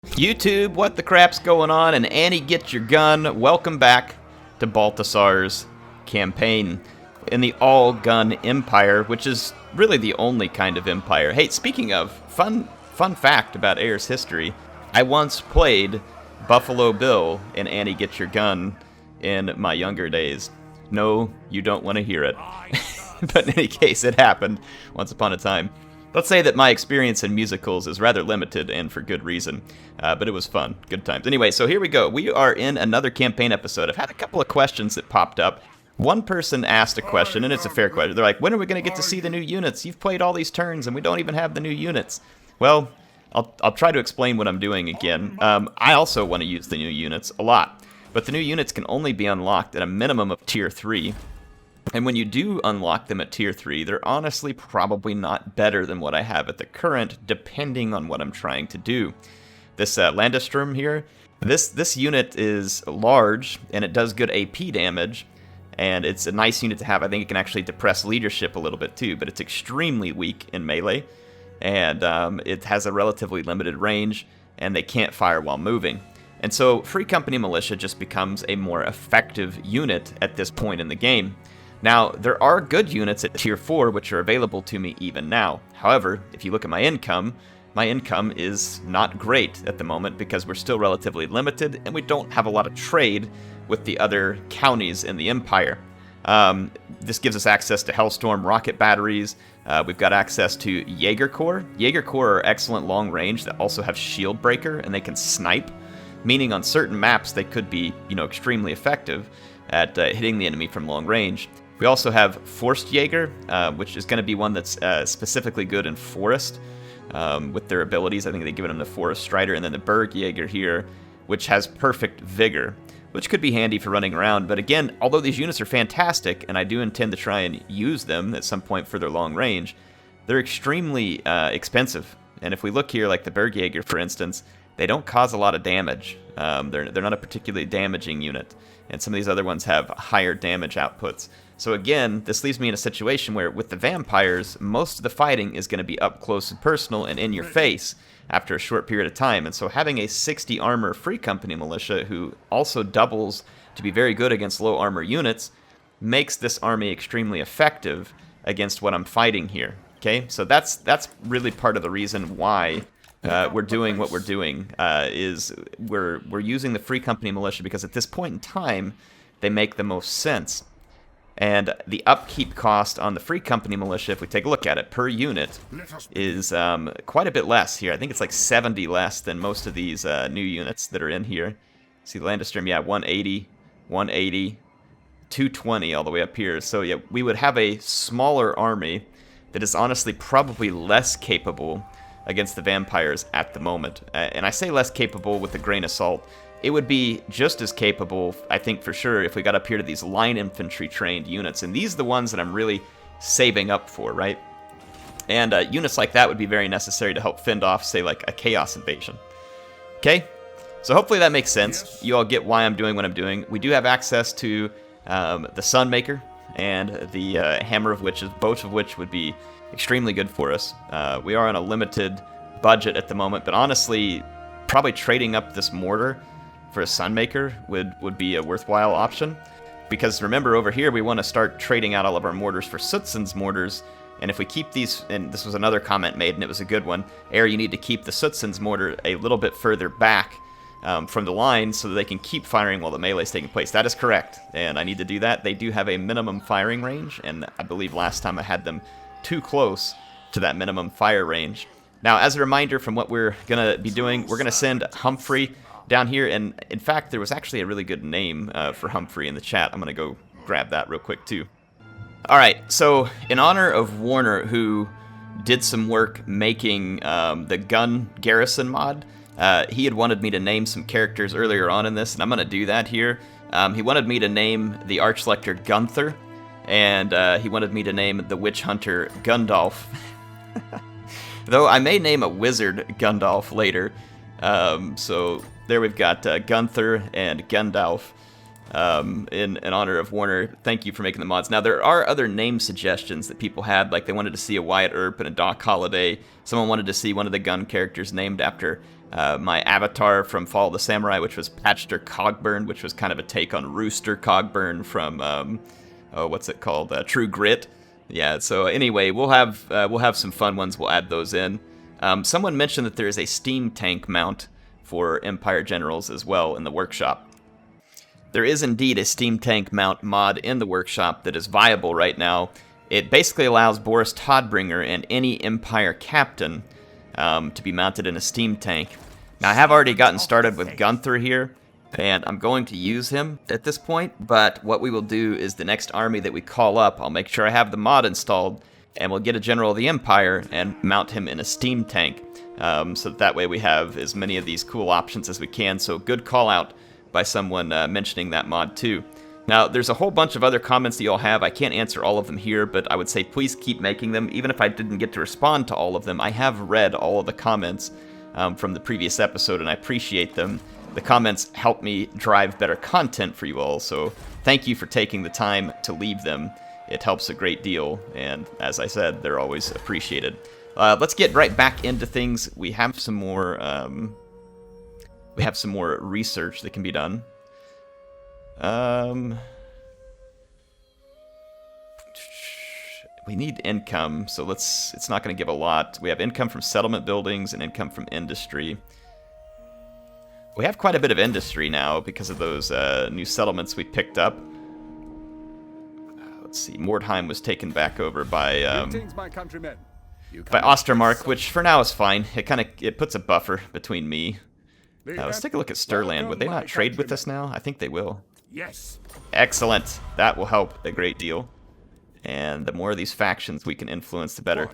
YouTube, what the crap's going on? And Annie, get your gun. Welcome back to Balthasar's campaign in the all-gun empire, which is really the only kind of empire. Hey, speaking of, fun fact about Heir's history, I once played Buffalo Bill in Annie, Get Your Gun in my younger days. No, you don't want to hear it. But in any case, it happened once upon a time. Let's say that my experience in musicals is rather limited, and for good reason. But it was fun. Good times. Anyway, so here we go. We are in another campaign episode. I've had a couple of questions that popped up. One person asked a question, and it's a fair question. They're like, when are we going to get to see the new units? You've played all these turns, and we don't even have the new units. Well, I'll try to explain what I'm doing again. I also want to use the new units a lot. But the new units can only be unlocked at a minimum of Tier 3. And when you do unlock them at Tier 3, they're honestly probably not better than what I have at the current, depending on what I'm trying to do. This Landestrom here, this unit is large, and it does good AP damage, and it's a nice unit to have. I think it can actually depress leadership a little bit too, but it's extremely weak in melee, and it has a relatively limited range, and they can't fire while moving. And so Free Company Militia just becomes a more effective unit at this point in the game. Now, there are good units at Tier 4 which are available to me even now. However, if you look at my income is not great at the moment because we're still relatively limited and we don't have a lot of trade with the other counties in the Empire. This gives us access to Hellstorm rocket batteries. We've got access to Jaeger Corps. Jaeger Corps are excellent long range that also have Shield Breaker and they can snipe, meaning on certain maps they could be, extremely effective at hitting the enemy from long range. We also have Forced Jaeger, which is going to be one that's specifically good in Forest with their abilities. I think they give them the Forest Strider, and then the Berg Jaeger here, which has Perfect Vigor, which could be handy for running around. But again, although these units are fantastic, and I do intend to try and use them at some point for their long range, they're extremely expensive. And if we look here, like the Berg Jaeger, for instance, they don't cause a lot of damage. They're not a particularly damaging unit, and some of these other ones have higher damage outputs. So again, this leaves me in a situation where with the vampires, most of the fighting is going to be up close and personal and in your face after a short period of time. And so having a 60 armor Free Company Militia who also doubles to be very good against low armor units makes this army extremely effective against what I'm fighting here. Okay, so that's really part of the reason why we're doing what we're doing. Is we're using the Free Company Militia because at this point in time they make the most sense. And the upkeep cost on the Free Company Militia, if we take a look at it, per unit, is quite a bit less here. I think it's like 70 less than most of these new units that are in here. See, Landestrom, yeah, 180, 180, 220 all the way up here. So yeah, we would have a smaller army that is honestly probably less capable against the vampires at the moment. And I say less capable with a grain of salt. It would be just as capable, I think for sure, if we got up here to these line infantry trained units. And these are the ones that I'm really saving up for, right? And units like that would be very necessary to help fend off, say, like a chaos invasion. Okay? So hopefully that makes sense. Yes. You all get why I'm doing what I'm doing. We do have access to the Sunmaker and the Hammer of Witches, both of which would be extremely good for us. We are on a limited budget at the moment, but honestly, probably trading up this mortar for a Sunmaker would be a worthwhile option. Because remember, over here, we want to start trading out all of our mortars for Sootsen's mortars. And if we keep these, and this was another comment made, and it was a good one, Heir, you need to keep the Sootsen's mortar a little bit further back from the line so that they can keep firing while the melee is taking place. That is correct, and I need to do that. They do have a minimum firing range, and I believe last time I had them too close to that minimum fire range. Now, as a reminder from what we're going to be doing, we're going to send Humphrey down here, and in fact, there was actually a really good name for Humphrey in the chat. I'm going to go grab that real quick, too. Alright, so in honor of Warner, who did some work making the gun garrison mod, he had wanted me to name some characters earlier on in this, and I'm going to do that here. He wanted me to name the Archlector Gunther, and he wanted me to name the Witch Hunter Gundalf. Though I may name a wizard Gundalf later. So there we've got Gunther and Gundalf in honor of Warner. Thank you for making the mods. Now, there are other name suggestions that people had, like they wanted to see a Wyatt Earp and a Doc Holliday. Someone wanted to see one of the gun characters named after my avatar from Fall of the Samurai, which was Patchter Cogburn, which was kind of a take on Rooster Cogburn from, what's it called? True Grit. Yeah, so anyway, we'll have some fun ones. We'll add those in. Someone mentioned that there is a steam tank mount for Empire Generals as well in the workshop. There is indeed a steam tank mount mod in the workshop that is viable right now. It basically allows Boris Todbringer and any Empire captain to be mounted in a steam tank. Now, I have already gotten started with Gunther here, and I'm going to use him at this point, but what we will do is the next army that we call up, I'll make sure I have the mod installed, and we'll get a General of the Empire and mount him in a steam tank. So that way we have as many of these cool options as we can. So good call out by someone mentioning that mod too. Now, there's a whole bunch of other comments that you all have. I can't answer all of them here, but I would say please keep making them. Even if I didn't get to respond to all of them, I have read all of the comments from the previous episode, and I appreciate them. The comments help me drive better content for you all, so thank you for taking the time to leave them. It helps a great deal, and as I said, they're always appreciated. Let's get right back into things. We have some more research that can be done. We need income, so it's not going to give a lot. We have income from settlement buildings and income from industry. We have quite a bit of industry now because of those new settlements we picked up. Let's see, Mordheim was taken back over by Ostermark, which for now is fine. It puts a buffer between me. Let's take a look at Stirland. Would they not trade with us now? I think they will. Yes. Excellent. That will help a great deal. And the more of these factions we can influence, the better.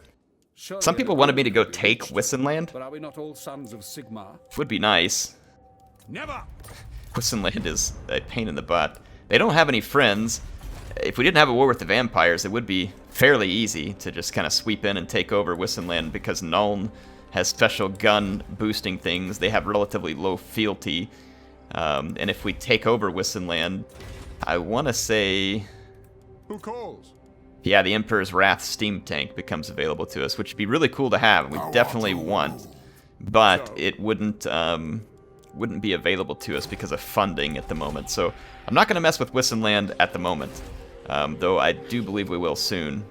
Some people wanted me to go take Wissenland. But are we not all sons of Sigmar? Would be nice. Never. Wissenland is a pain in the butt. They don't have any friends. If we didn't have a war with the vampires, it would be fairly easy to just kind of sweep in and take over Wissenland because Nuln has special gun boosting things. They have relatively low fealty. And if we take over Wissenland, I want to say... Who calls? Yeah, the Emperor's Wrath steam tank becomes available to us, which would be really cool to have. We definitely want. But it wouldn't be available to us because of funding at the moment. So I'm not going to mess with Wissenland at the moment. Though I do believe we will soon.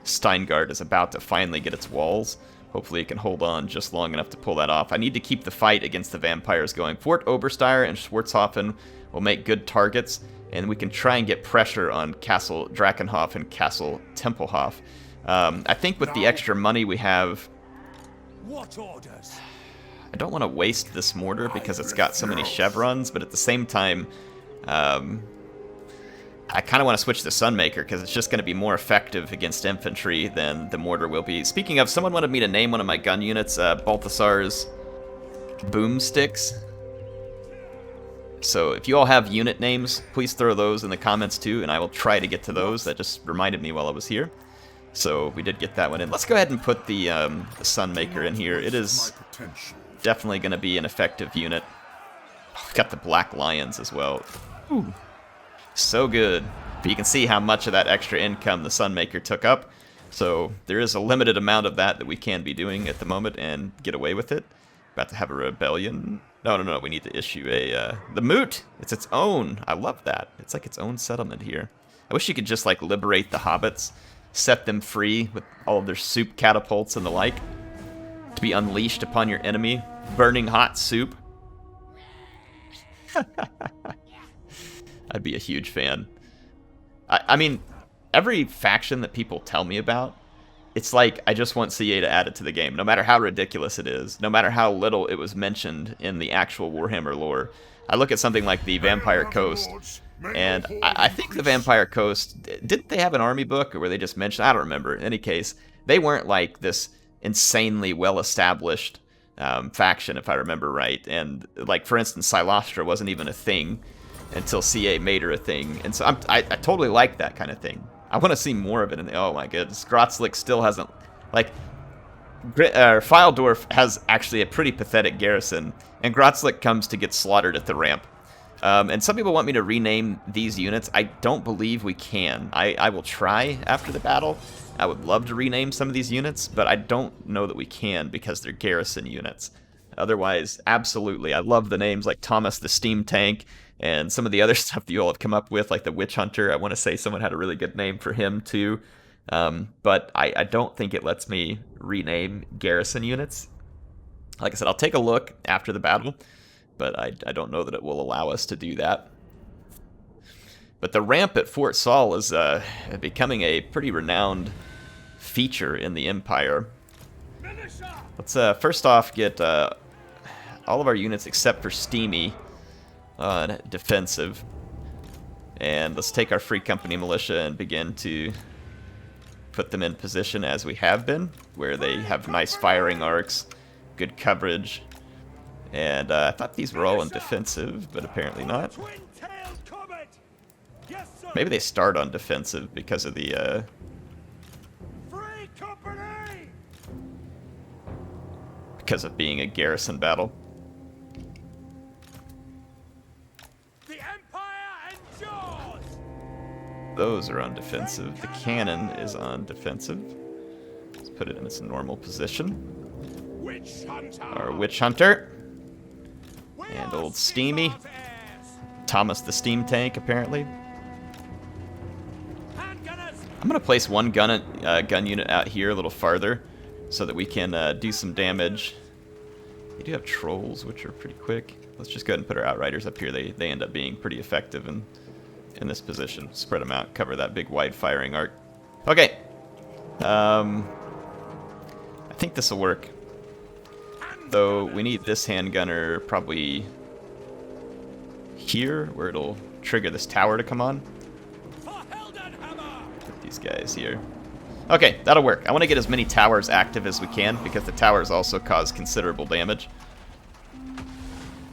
Steingard is about to finally get its walls. Hopefully it can hold on just long enough to pull that off. I need to keep the fight against the vampires going. Fort Oberstyre and Schwarzhofen will make good targets, and we can try and get pressure on Castle Drakenhof and Castle Tempelhof. I think with the extra money we have... What orders? I don't want to waste this mortar because it's got so many chevrons, but at the same time... I kind of want to switch to Sunmaker because it's just going to be more effective against infantry than the mortar will be. Speaking of, someone wanted me to name one of my gun units Balthasar's Boomsticks. So if you all have unit names, please throw those in the comments too, and I will try to get to those. That just reminded me while I was here. So we did get that one in. Let's go ahead and put the Sunmaker in here. It is definitely going to be an effective unit. We've got the Black Lions as well. Ooh. So good. But you can see how much of that extra income the Sunmaker took up. So there is a limited amount of that we can be doing at the moment and get away with it. About to have a rebellion. No, we need to issue the Moot. It's its own. I love that. It's like its own settlement here. I wish you could just like liberate the hobbits, set them free with all of their soup catapults and the like, to be unleashed upon your enemy. Burning hot soup. I'd be a huge fan. I mean, every faction that people tell me about, it's like I just want CA to add it to the game, no matter how ridiculous it is, no matter how little it was mentioned in the actual Warhammer lore. I look at something like the Vampire Coast, and I think the Vampire Coast, didn't they have an army book, or were they just mentioned? I don't remember. In any case, they weren't like this insanely well-established faction, if I remember right. And like, for instance, Silostra wasn't even a thing until CA made her a thing, and so I totally like that kind of thing. I want to see more of it. Oh my goodness, Grotslik still hasn't, like, Fyldorf has actually a pretty pathetic garrison, and Grotslik comes to get slaughtered at the ramp. And some people want me to rename these units. I don't believe we can. I will try after the battle, I would love to rename some of these units, but I don't know that we can because they're garrison units. Otherwise, absolutely. I love the names like Thomas the Steam Tank and some of the other stuff that you all have come up with, like the Witch Hunter. I want to say someone had a really good name for him too. But I don't think it lets me rename garrison units. Like I said, I'll take a look after the battle, but I don't know that it will allow us to do that. But the ramp at Fort Saul is becoming a pretty renowned feature in the Empire. Let's first off get all of our units except for Steamy on defensive. And let's take our Free Company Militia and begin to put them in position as we have been, where they have nice firing arcs, good coverage. And I thought these were all in defensive, but apparently not. Maybe they start on defensive because of the because of being a garrison battle. The Empire endures. Those are on defensive. The cannon is on defensive. Let's put it in its normal position. Witch Hunter. Our Witch Hunter. And old Steamy. Thomas the Steam Tank, apparently. I'm going to place one gun unit out here a little farther so that we can do some damage. They do have trolls, which are pretty quick. Let's just go ahead and put our outriders up here. They end up being pretty effective in this position. Spread them out, cover that big wide firing arc. Okay. I think this will work. Though we need this handgunner probably here, where it'll trigger this tower to come on. Put these guys here. Okay, that'll work. I want to get as many towers active as we can, because the towers also cause considerable damage.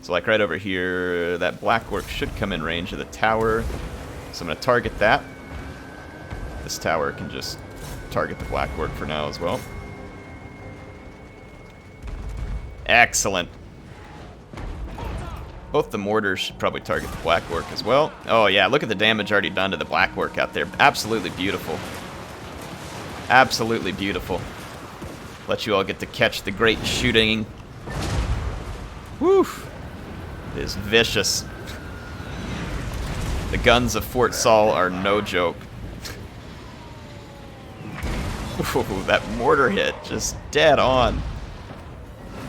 So like right over here, that blackwork should come in range of the tower. So I'm going to target that. This tower can just target the blackwork for now as well. Excellent. Both the mortars should probably target the blackwork as well. Oh yeah, look at the damage already done to the blackwork out there. Absolutely beautiful. Absolutely beautiful. Let you all get to catch the great shooting. Woo! It is vicious. The guns of Fort Saul are no joke. Ooh, that mortar hit just dead on.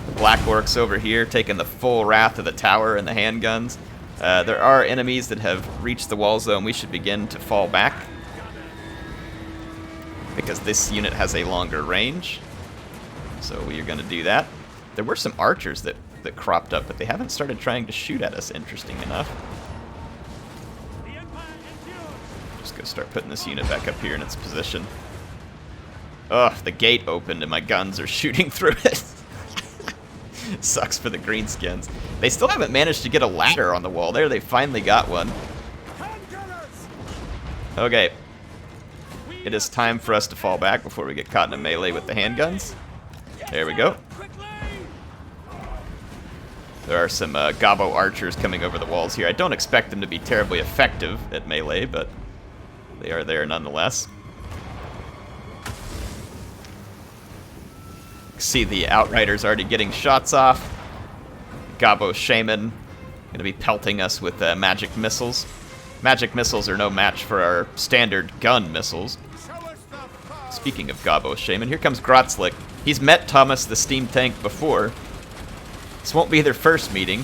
The blackworks over here taking the full wrath of the tower and the handguns. There are enemies that have reached the wall zone. We should begin to fall back, because this unit has a longer range. So we are going to do that. There were some archers that cropped up, but they haven't started trying to shoot at us, interesting enough. Just go start putting this unit back up here in its position. Ugh, the gate opened and my guns are shooting through it. Sucks for the greenskins. They still haven't managed to get a ladder on the wall. There, they finally got one. Okay. It is time for us to fall back before we get caught in a melee with the handguns. There we go. There are some gobbo archers coming over the walls here. I don't expect them to be terribly effective at melee, but they are there nonetheless. See the outriders already getting shots off. Gobbo Shaman going to be pelting us with magic missiles. Magic missiles are no match for our standard gun missiles. Speaking of Gobbo Shaman, here comes Grotslik. He's met Thomas the Steam Tank before. This won't be their first meeting,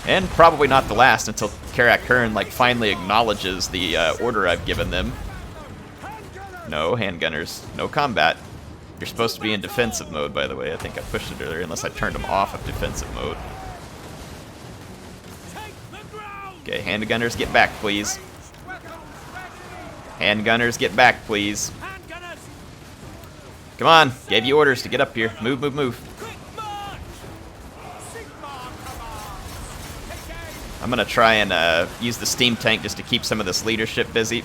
and probably not the last until Karak Hearn finally acknowledges the order I've given them. No, handgunners, no combat. You're supposed to be in defensive mode, by the way. I think I pushed it earlier, unless I turned them off of defensive mode. Okay, handgunners, get back, please. Handgunners, get back, please. Come on, gave you orders to get up here. Move, move, move. I'm gonna try and use the steam tank just to keep some of this leadership busy.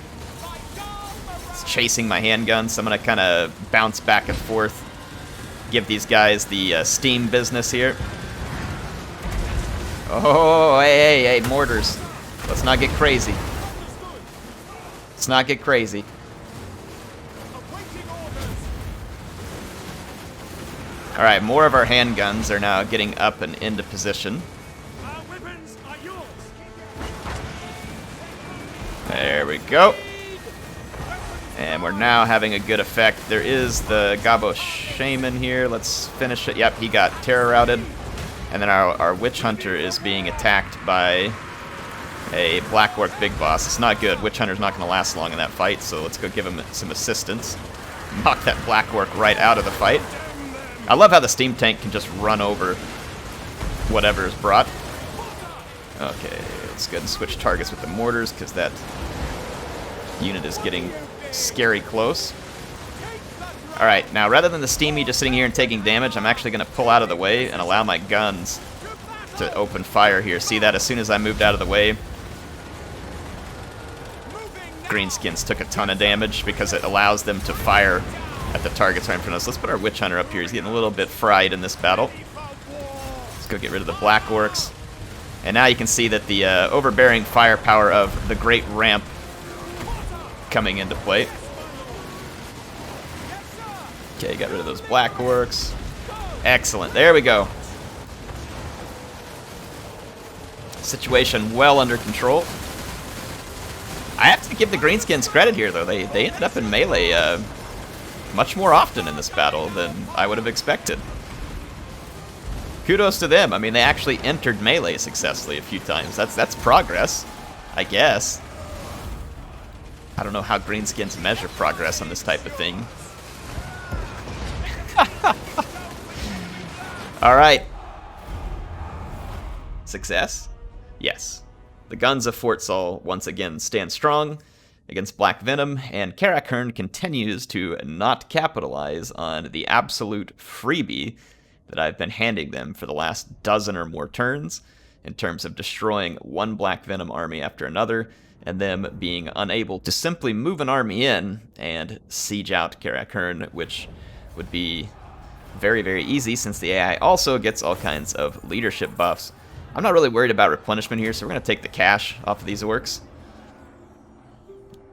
It's chasing my handguns, so I'm gonna kind of bounce back and forth. Give these guys the steam business here. Oh, hey, mortars. Let's not get crazy. Let's not get crazy. Alright, more of our handguns are now getting up and into position. Our weapons are yours. There we go. And we're now having a good effect. There is the Gabo Shaman here. Let's finish it. Yep, he got terror routed. And then our Witch Hunter is being attacked by a Black Orc Big Boss. It's not good. Witch Hunter's not going to last long in that fight, so let's go give him some assistance. Knock that Black Orc right out of the fight. I love how the Steam Tank can just run over whatever is brought. Okay, let's go ahead and switch targets with the mortars, because that unit is getting scary close. Alright, now rather than the Steamy just sitting here and taking damage, I'm actually going to pull out of the way and allow my guns to open fire here. See that? As soon as I moved out of the way, Greenskins took a ton of damage because it allows them to fire at the targets right in front of us. Let's put our Witch Hunter up here. He's getting a little bit fried in this battle. Let's go get rid of the Black Orcs. And now you can see that the overbearing firepower of the Great Ramp coming into play. Okay, got rid of those Black Orcs. Excellent. There we go. Situation well under control. I have to give the Greenskins credit here, though. They ended up in melee much more often in this battle than I would have expected. Kudos to them. I mean, they actually entered melee successfully a few times. That's progress, I guess. I don't know how Greenskins measure progress on this type of thing. Alright. Success? Yes. The guns of Fort Saul once again stand strong against Black Venom, and Karakern continues to not capitalize on the absolute freebie that I've been handing them for the last dozen or more turns, in terms of destroying one Black Venom army after another, and them being unable to simply move an army in and siege out Karakern, which would be very, very easy since the AI also gets all kinds of leadership buffs. I'm not really worried about replenishment here, so we're going to take the cash off of these orcs.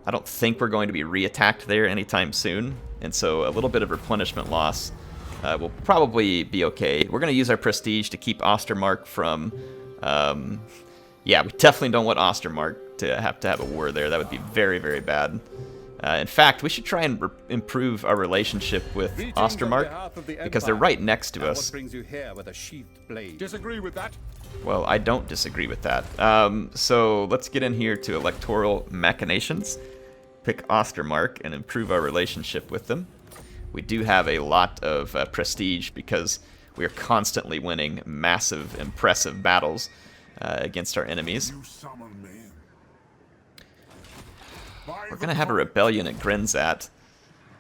I don't think we're going to be re-attacked there anytime soon, and so a little bit of replenishment loss will probably be okay. We're going to use our prestige to keep Ostermark from... yeah, we definitely don't want Ostermark to have a war there. That would be very, very bad. In fact, we should try and improve our relationship with Ostermark, because they're right next to us. What brings you here with a sheathed blade? Disagree with that? Well, I don't disagree with that. So let's get in here to electoral machinations, pick Ostermark, and improve our relationship with them. We do have a lot of prestige because we are constantly winning massive, impressive battles against our enemies. We're going to have a rebellion at Grinzat.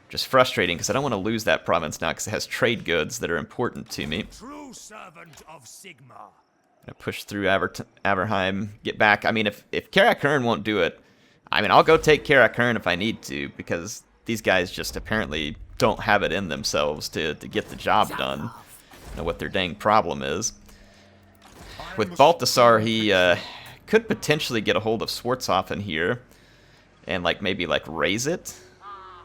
Just frustrating because I don't want to lose that province now because it has trade goods that are important to me. True servant of Sigma. I'm going to push through Averheim, get back. I mean, if Karakern won't do it, I mean, I'll go take Karakern if I need to, because these guys just apparently don't have it in themselves to get the job done. I don't know what their dang problem is. With Balthasar, he could potentially get a hold of Schwarzhofen here and maybe raise it,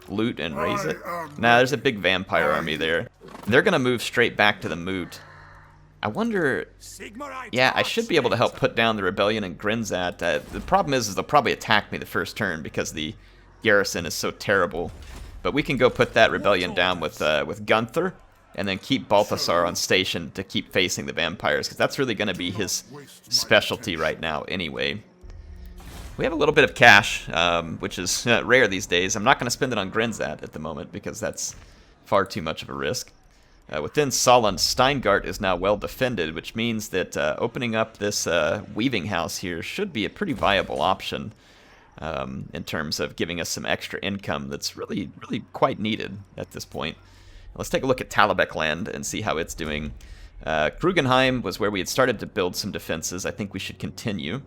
loot and raise it. Nah, there's a big vampire army there. They're gonna move straight back to the Moot. I wonder. Yeah, I should be able to help put down the rebellion in Grinzat. The problem is they'll probably attack me the first turn because the garrison is so terrible. But we can go put that rebellion down with Gunther, and then keep Balthasar on station to keep facing the vampires, because that's really going to be his specialty right now anyway. We have a little bit of cash, which is rare these days. I'm not going to spend it on Grinzat at the moment, because that's far too much of a risk. Within Solon, Steingart is now well defended, which means that opening up this weaving house here should be a pretty viable option in terms of giving us some extra income that's really, really quite needed at this point. Let's take a look at Talabek land and see how it's doing. Krugenheim was where we had started to build some defenses. I think we should continue.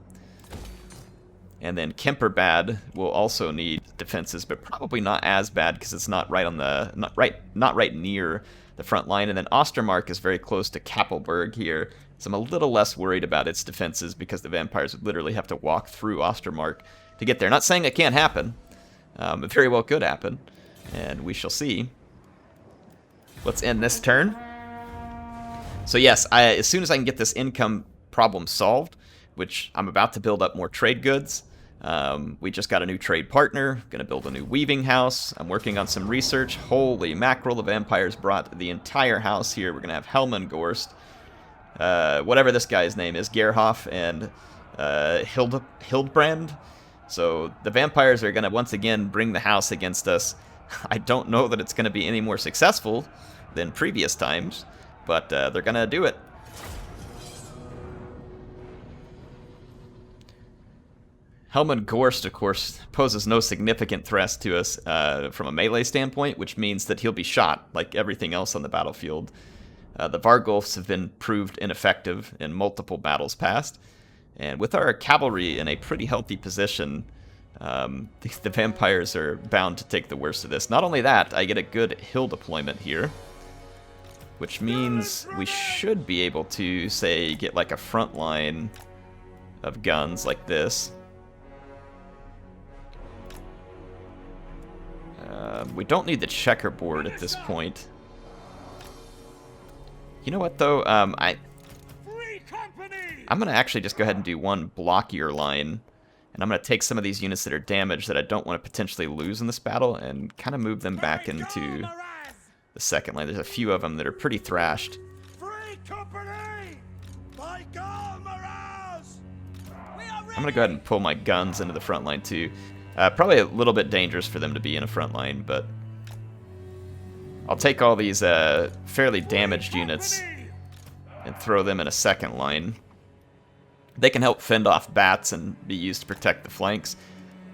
And then Kemperbad will also need defenses, but probably not as bad because it's not right on the not right near the front line. And then Ostermark is very close to Kappelberg here, so I'm a little less worried about its defenses because the vampires would literally have to walk through Ostermark to get there. Not saying it can't happen. It very well could happen, and we shall see. Let's end this turn. So yes, as soon as I can get this income problem solved, which I'm about to build up more trade goods. We just got a new trade partner, going to build a new weaving house. I'm working on some research. Holy mackerel, the vampires brought the entire house here. We're going to have Helman Ghorst, whatever this guy's name is, Gerhoff, and Hildbrand. So the vampires are going to once again bring the house against us. I don't know that it's going to be any more successful than previous times, but they're going to do it. Helman Ghorst, of course, poses no significant threat to us from a melee standpoint, which means that he'll be shot like everything else on the battlefield. The Vargulfs have been proved ineffective in multiple battles past, and with our cavalry in a pretty healthy position, the vampires are bound to take the worst of this. Not only that, I get a good hill deployment here, which means we should be able to, say, get like a front line of guns like this. We don't need the checkerboard at this point. You know what, though? I'm going to actually just go ahead and do one blockier line. And I'm going to take some of these units that are damaged that I don't want to potentially lose in this battle and kind of move them back into the second line. There's a few of them that are pretty thrashed. I'm going to go ahead and pull my guns into the front line, too. Probably a little bit dangerous for them to be in a front line, but I'll take all these fairly damaged units and throw them in a second line. They can help fend off bats and be used to protect the flanks.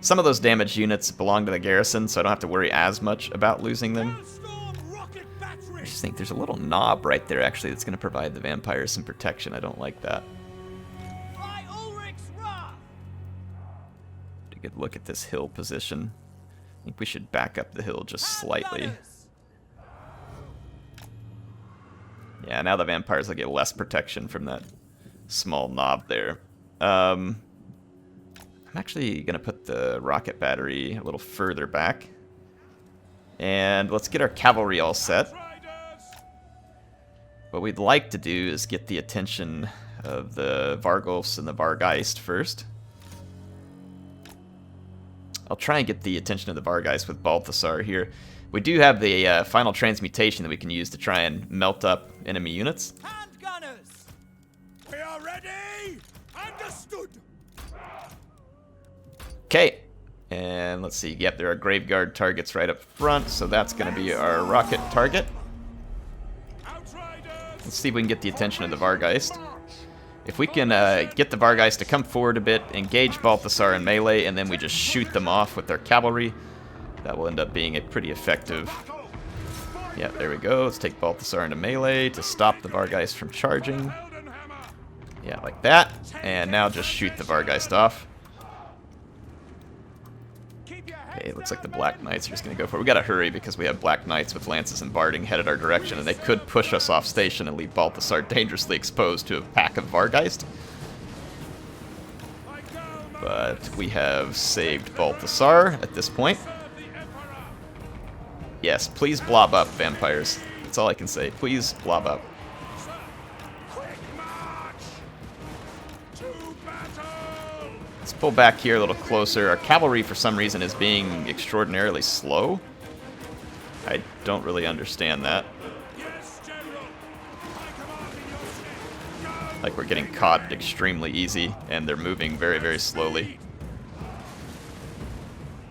Some of those damaged units belong to the garrison, so I don't have to worry as much about losing them. I just think there's a little knob right there, actually, that's going to provide the vampires some protection. I don't like that. Good look at this hill position. I think we should back up the hill just slightly. Yeah, now the vampires will get less protection from that small knob there. I'm actually going to put the rocket battery a little further back. And let's get our cavalry all set. What we'd like to do is get the attention of the Vargulfs and the Vargeist first. I'll try and get the attention of the Vargeist with Balthasar here. We do have the final transmutation that we can use to try and melt up enemy units. Handgunners! We are ready! Understood! Okay, and let's see. Yep, there are Graveguard targets right up front, so that's going to be our rocket target. Let's see if we can get the attention of the Vargeist. If we can get the Vargeist to come forward a bit, engage Balthasar in melee, and then we just shoot them off with their cavalry, that will end up being a pretty effective... Yeah, there we go. Let's take Balthasar into melee to stop the Vargeist from charging. Yeah, like that. And now just shoot the Vargeist off. Okay, it looks like the Black Knights are just going to go for it. We got to hurry because we have Black Knights with lances and barding headed our direction, and they could push us off station and leave Balthasar dangerously exposed to a pack of Vargeist. But we have saved Balthasar at this point. Yes, please blob up, vampires. That's all I can say. Please blob up. Let's pull back here a little closer. Our cavalry, for some reason, is being extraordinarily slow. I don't really understand that. Like we're getting caught extremely easy, and they're moving very, very slowly.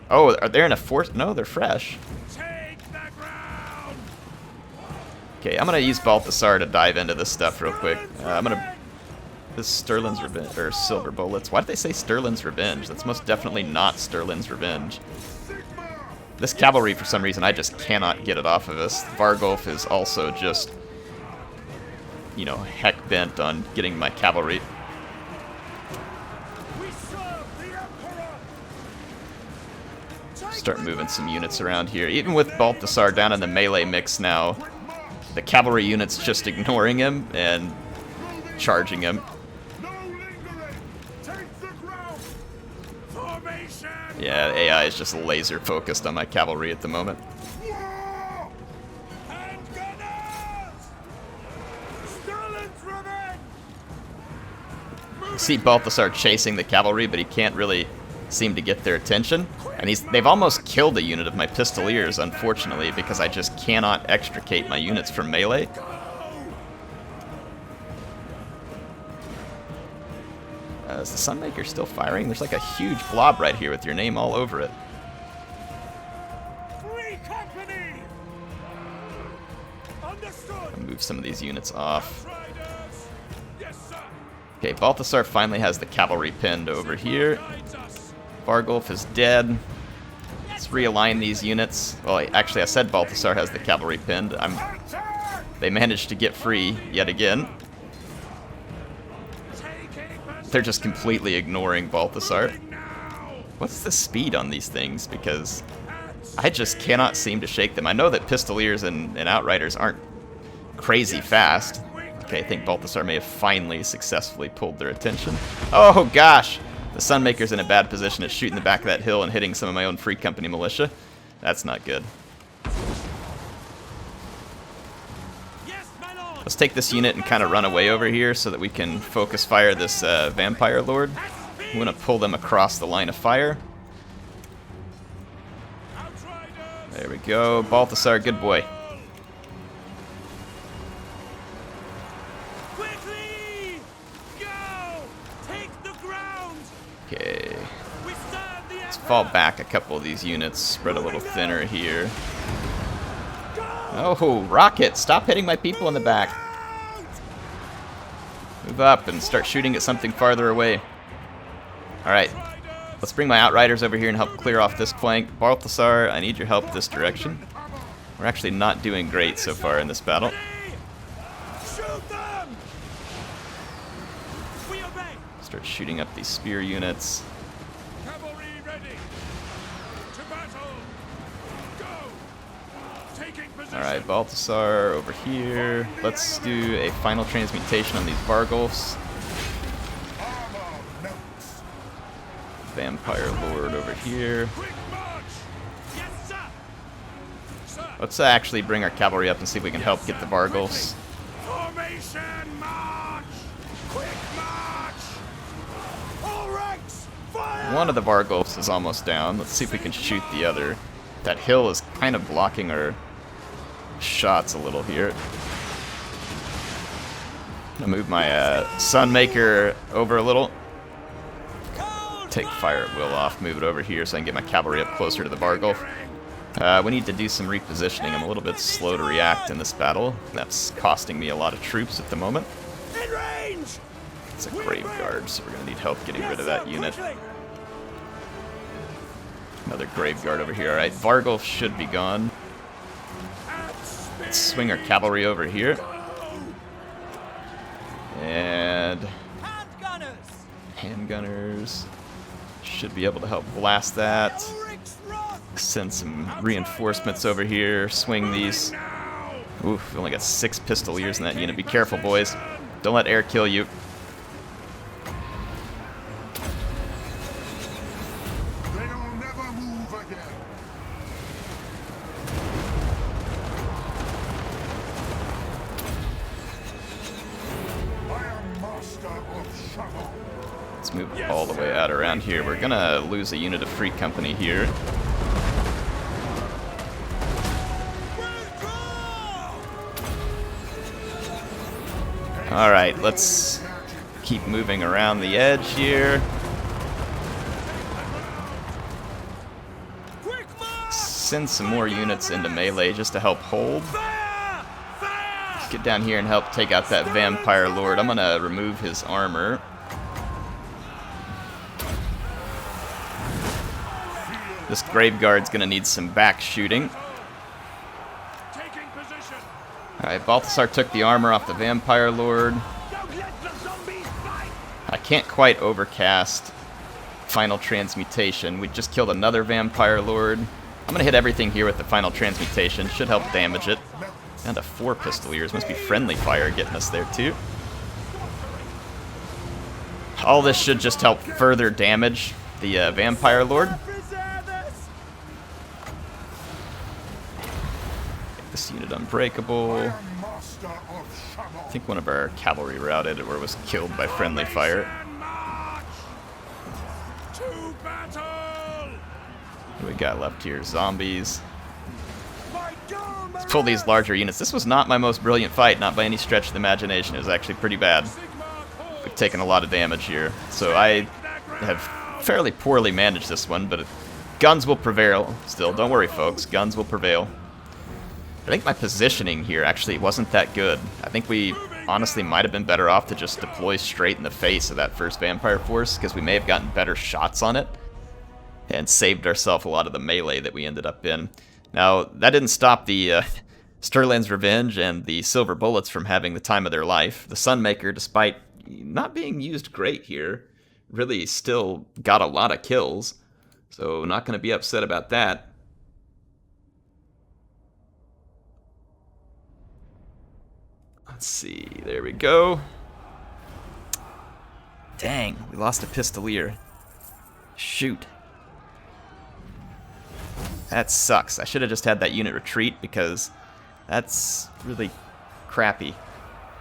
Oh, are they in a force? No, they're fresh. Okay, I'm going to use Balthasar to dive into this stuff real quick. I'm going to... This Sterling's Revenge, or Silver Bullets. Why did they say Sterling's Revenge? That's most definitely not Sterling's Revenge. This cavalry, for some reason, I just cannot get it off of us. Vargulf is also just, you know, heck bent on getting my cavalry. Start moving some units around here. Even with Balthasar down in the melee mix now, the cavalry unit's just ignoring him and charging him. Yeah, AI is just laser focused on my cavalry at the moment. You see Balthasar chasing the cavalry, but he can't really seem to get their attention. And they've almost killed a unit of my pistoliers, unfortunately, because I just cannot extricate my units from melee. Is the Sunmaker still firing? There's like a huge blob right here with your name all over it. I'll move some of these units off. Okay, Balthasar finally has the cavalry pinned over here. Vargulf is dead. Let's realign these units. Well, actually, I said Balthasar has the cavalry pinned. They managed to get free yet again. They're just completely ignoring Balthasar. What's the speed on these things? Because I just cannot seem to shake them. I know that Pistoliers and Outriders aren't crazy fast. Okay, I think Balthasar may have finally successfully pulled their attention. Oh gosh! The Sunmaker's in a bad position at shooting the back of that hill and hitting some of my own Free Company militia. That's not good. Let's take this unit and kind of run away over here so that we can focus fire this Vampire Lord. I'm going to pull them across the line of fire. There we go. Balthasar, good boy. Okay. Let's fall back a couple of these units, spread a little thinner here. Oh, Rocket! Stop hitting my people in the back. Move up and start shooting at something farther away. Alright, let's bring my Outriders over here and help clear off this flank. Balthasar, I need your help this direction. We're actually not doing great so far in this battle. Start shooting up these spear units. Alright, Balthasar over here. Let's do a final transmutation on these Vargulfs. Vampire Lord over here. Let's actually bring our cavalry up and see if we can help get the Vargulfs. One of the Vargulfs is almost down. Let's see if we can shoot the other. That hill is kind of blocking our shots a little here. I'm gonna move my Sunmaker over a little. Take fire at will off, move it over here so I can get my cavalry up closer to the Vargulf. We need to do some repositioning. I'm a little bit slow to react in this battle. That's costing me a lot of troops at the moment. It's a Graveguard, so we're gonna need help getting rid of that unit. Another Graveguard over here. Alright, Vargulf should be gone. Let's swing our cavalry over here. And handgunners should be able to help blast that. Send some reinforcements over here. Swing these. Oof, we only got 6 Pistoliers in that unit. Be careful, boys. Don't let air kill you. Let's move all the way out around here. We're gonna lose a unit of Free Company here. Alright, let's keep moving around the edge here. Send some more units into melee just to help hold. Let's get down here and help take out that Vampire Lord. I'm gonna remove his armor. This Graveguard's gonna need some back shooting. Alright, Balthasar took the armor off the Vampire Lord. I can't quite overcast Final Transmutation. We just killed another Vampire Lord. I'm gonna hit everything here with the Final Transmutation. Should help damage it. And a 4 Pistoliers. Must be friendly fire getting us there too. All this should just help further damage the Vampire Lord. This unit unbreakable. I think one of our cavalry routed or was killed by friendly fire. What do we got left here? Zombies. My doom Let's pull these larger units. This was not my most brilliant fight, not by any stretch of the imagination. It was actually pretty bad. We've taken a lot of damage here. So I have fairly poorly managed this one, but guns will prevail still. Don't worry, folks. Guns will prevail. I think my positioning here actually wasn't that good. I think we honestly might have been better off to just deploy straight in the face of that first vampire force, because we may have gotten better shots on it and saved ourselves a lot of the melee that we ended up in. Now, that didn't stop the Sterling's Revenge and the Silver Bullets from having the time of their life. The Sunmaker, despite not being used great here, really still got a lot of kills, so not going to be upset about that. Let's see, there we go. Dang, we lost a Pistolier. Shoot. That sucks. I should have just had that unit retreat, because that's really crappy.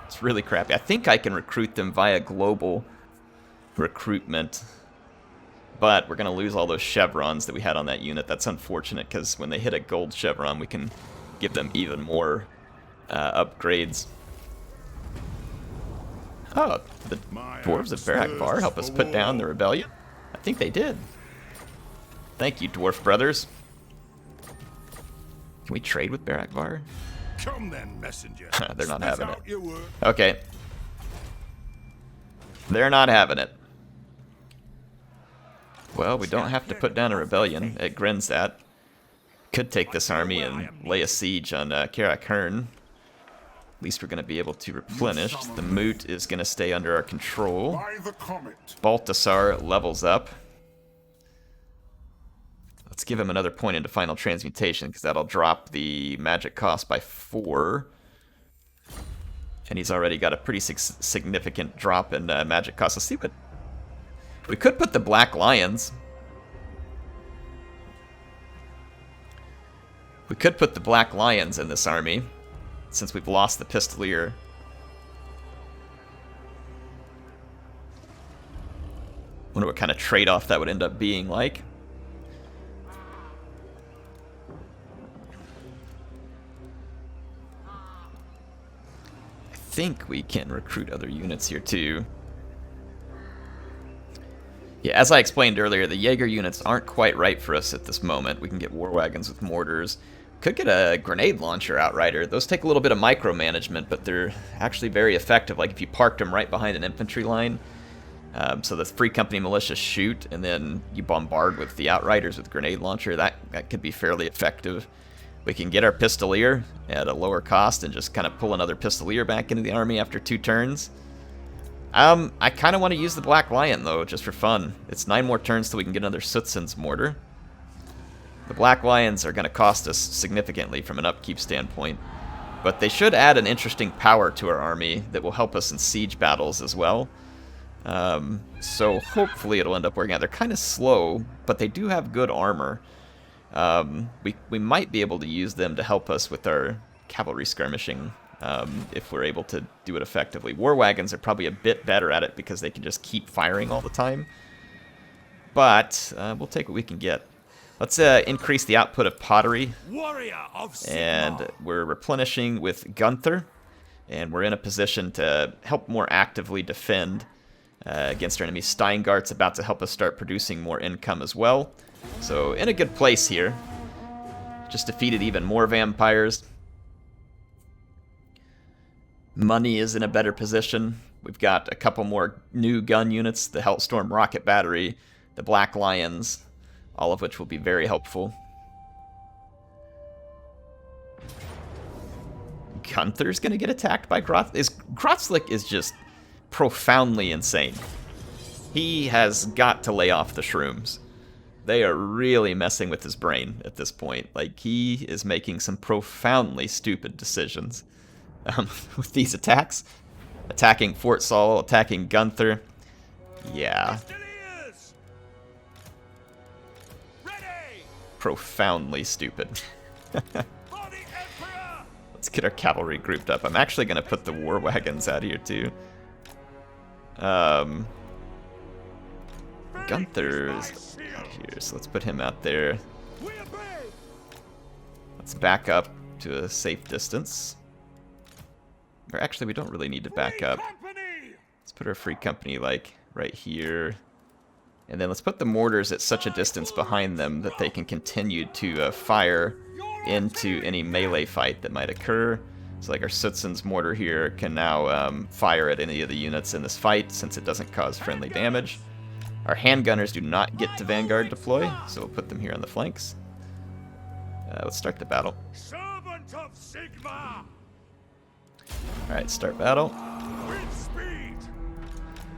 It's really crappy. I think I can recruit them via global recruitment, but we're going to lose all those chevrons that we had on that unit. That's unfortunate, because when they hit a gold chevron, we can give them even more upgrades. Oh, the dwarves of Barak help us put down the rebellion? I think they did. Thank you, dwarf brothers. Can we trade with Barak? Come then, messenger. They're not having it. Your word. Okay. They're not having it. Well, we don't have to put down a rebellion at Grinzat. Could take this army and lay a siege on Karak. At least we're going to be able to replenish. The Moot is going to stay under our control. By the comet. Baltasar levels up. Let's give him another point into Final Transmutation, because that'll drop the magic cost by 4. And he's already got a pretty significant drop in magic cost. Let's see what... We could put the Black Lions. We could put the Black Lions in this army, since we've lost the Pistolier. Wonder what kind of trade-off that would end up being like. I think we can recruit other units here too. Yeah, as I explained earlier, the Jaeger units aren't quite right for us at this moment. We can get war wagons with mortars. Could get a grenade launcher outrider. Those take a little bit of micromanagement, but they're actually very effective. Like if you parked them right behind an infantry line, so the Free Company militia shoot, and then you bombard with the outriders with grenade launcher, that could be fairly effective. We can get our Pistolier at a lower cost and just kind of pull another Pistolier back into the army after 2 turns. I kind of want to use the Black Lion, though, just for fun. It's 9 more turns till we can get another Sutzen's mortar. The Black Lions are going to cost us significantly from an upkeep standpoint, but they should add an interesting power to our army that will help us in siege battles as well. So hopefully it'll end up working out. They're kind of slow, but they do have good armor. We might be able to use them to help us with our cavalry skirmishing, if we're able to do it effectively. War wagons are probably a bit better at it because they can just keep firing all the time. But we'll take what we can get. Let's increase the output of pottery. Warrior of And we're replenishing with Gunther. And we're in a position to help more actively defend against our enemies. Steingart's about to help us start producing more income as well. So in a good place here. Just defeated even more vampires. Money is in a better position. We've got a couple more new gun units, the Hellstorm Rocket Battery, the Black Lions, all of which will be very helpful. Gunther's going to get attacked by Grotslik. Grotslik is just profoundly insane. He has got to lay off the shrooms. They are really messing with his brain at this point. Like, he is making some profoundly stupid decisions with these attacks. Attacking Fort Saul, attacking Gunther. Yeah. Profoundly stupid. Let's get our cavalry grouped up. I'm actually going to put the war wagons out here too. Gunther's out here, so let's put him out there. We obey. Let's back up to a safe distance. Or actually, we don't really need to back up. Let's put our free company, like, right here. And then let's put the mortars at such a distance behind them that they can continue to fire into any melee fight that might occur. So like our Sootsen's mortar here can now fire at any of the units in this fight since it doesn't cause friendly damage. Our handgunners do not get to Vanguard deploy, so we'll put them here on the flanks. Let's start the battle. Servant of Sigma. Alright, start battle. With speed.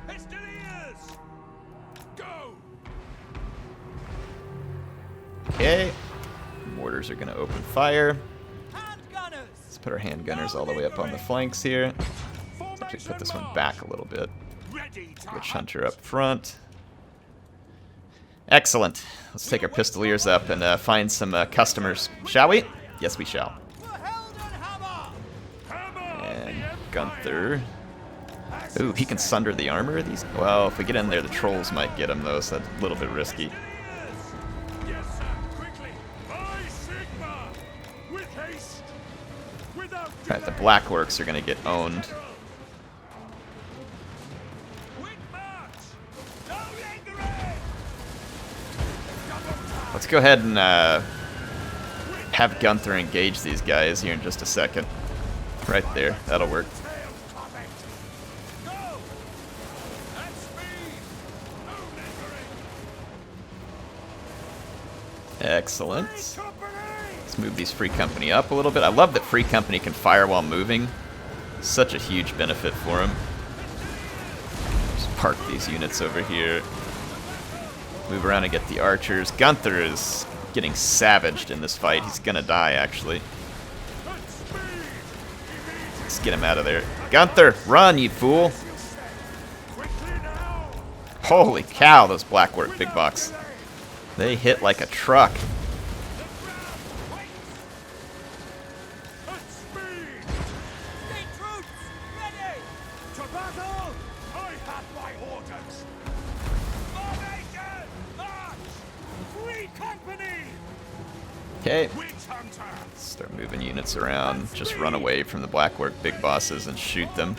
Pistoliers. Go. Okay. Mortars are going to open fire. Let's put our handgunners all the way up on the flanks here. Let's actually put this one back a little bit. Witch Hunter up front. Excellent. Let's take our pistoliers up and find some customers, shall we? Yes, we shall. And Gunther. Ooh, he can sunder the armor of these? Well, if we get in there, the trolls might get him, though, so that's a little bit risky. Alright, the Blackworks are going to get owned. Let's go ahead and have Gunther engage these guys here in just a second. Right there, that'll work. Excellent. Let's move these Free Company up a little bit. I love that Free Company can fire while moving. Such a huge benefit for them. Just park these units over here. Move around and get the archers. Gunther is getting savaged in this fight. He's gonna die, actually. Let's get him out of there. Gunther, run, you fool! Holy cow, those Blackwork big box. They hit like a truck. Okay, start moving units around. Just run away from the Blackwork big bosses and shoot them.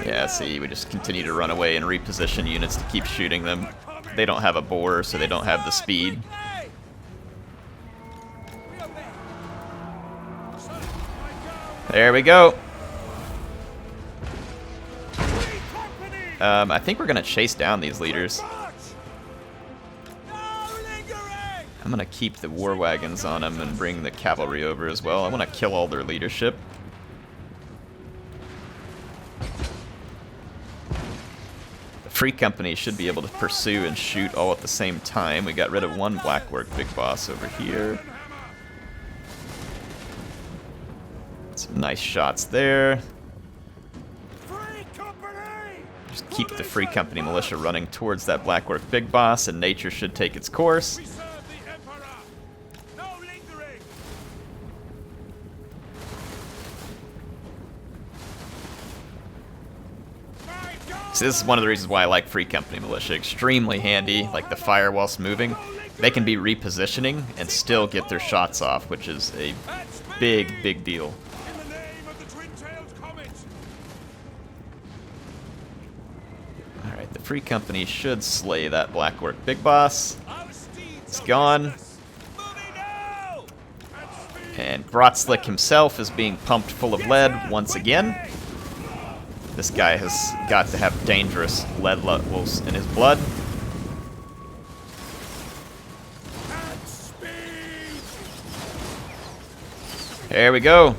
Yeah, see, we just continue to run away and reposition units to keep shooting them. They don't have a bore, so they don't have the speed. There we go. I think we're going to chase down these leaders. I'm going to keep the war wagons on them and bring the cavalry over as well. I want to kill all their leadership. The Free Company should be able to pursue and shoot all at the same time. We got rid of one Blackwork big boss over here. Some nice shots there. Just keep the Free Company militia running towards that Blackwork big boss, and nature should take its course. So this is one of the reasons why I like Free Company militia. Extremely handy, like the fire whilst moving. They can be repositioning and still get their shots off, which is a big, big deal. Alright, the Free Company should slay that Blackwork big boss. It's gone. And Grotslik himself is being pumped full of lead once again. This guy has got to have dangerous lead levels in his blood. There we go.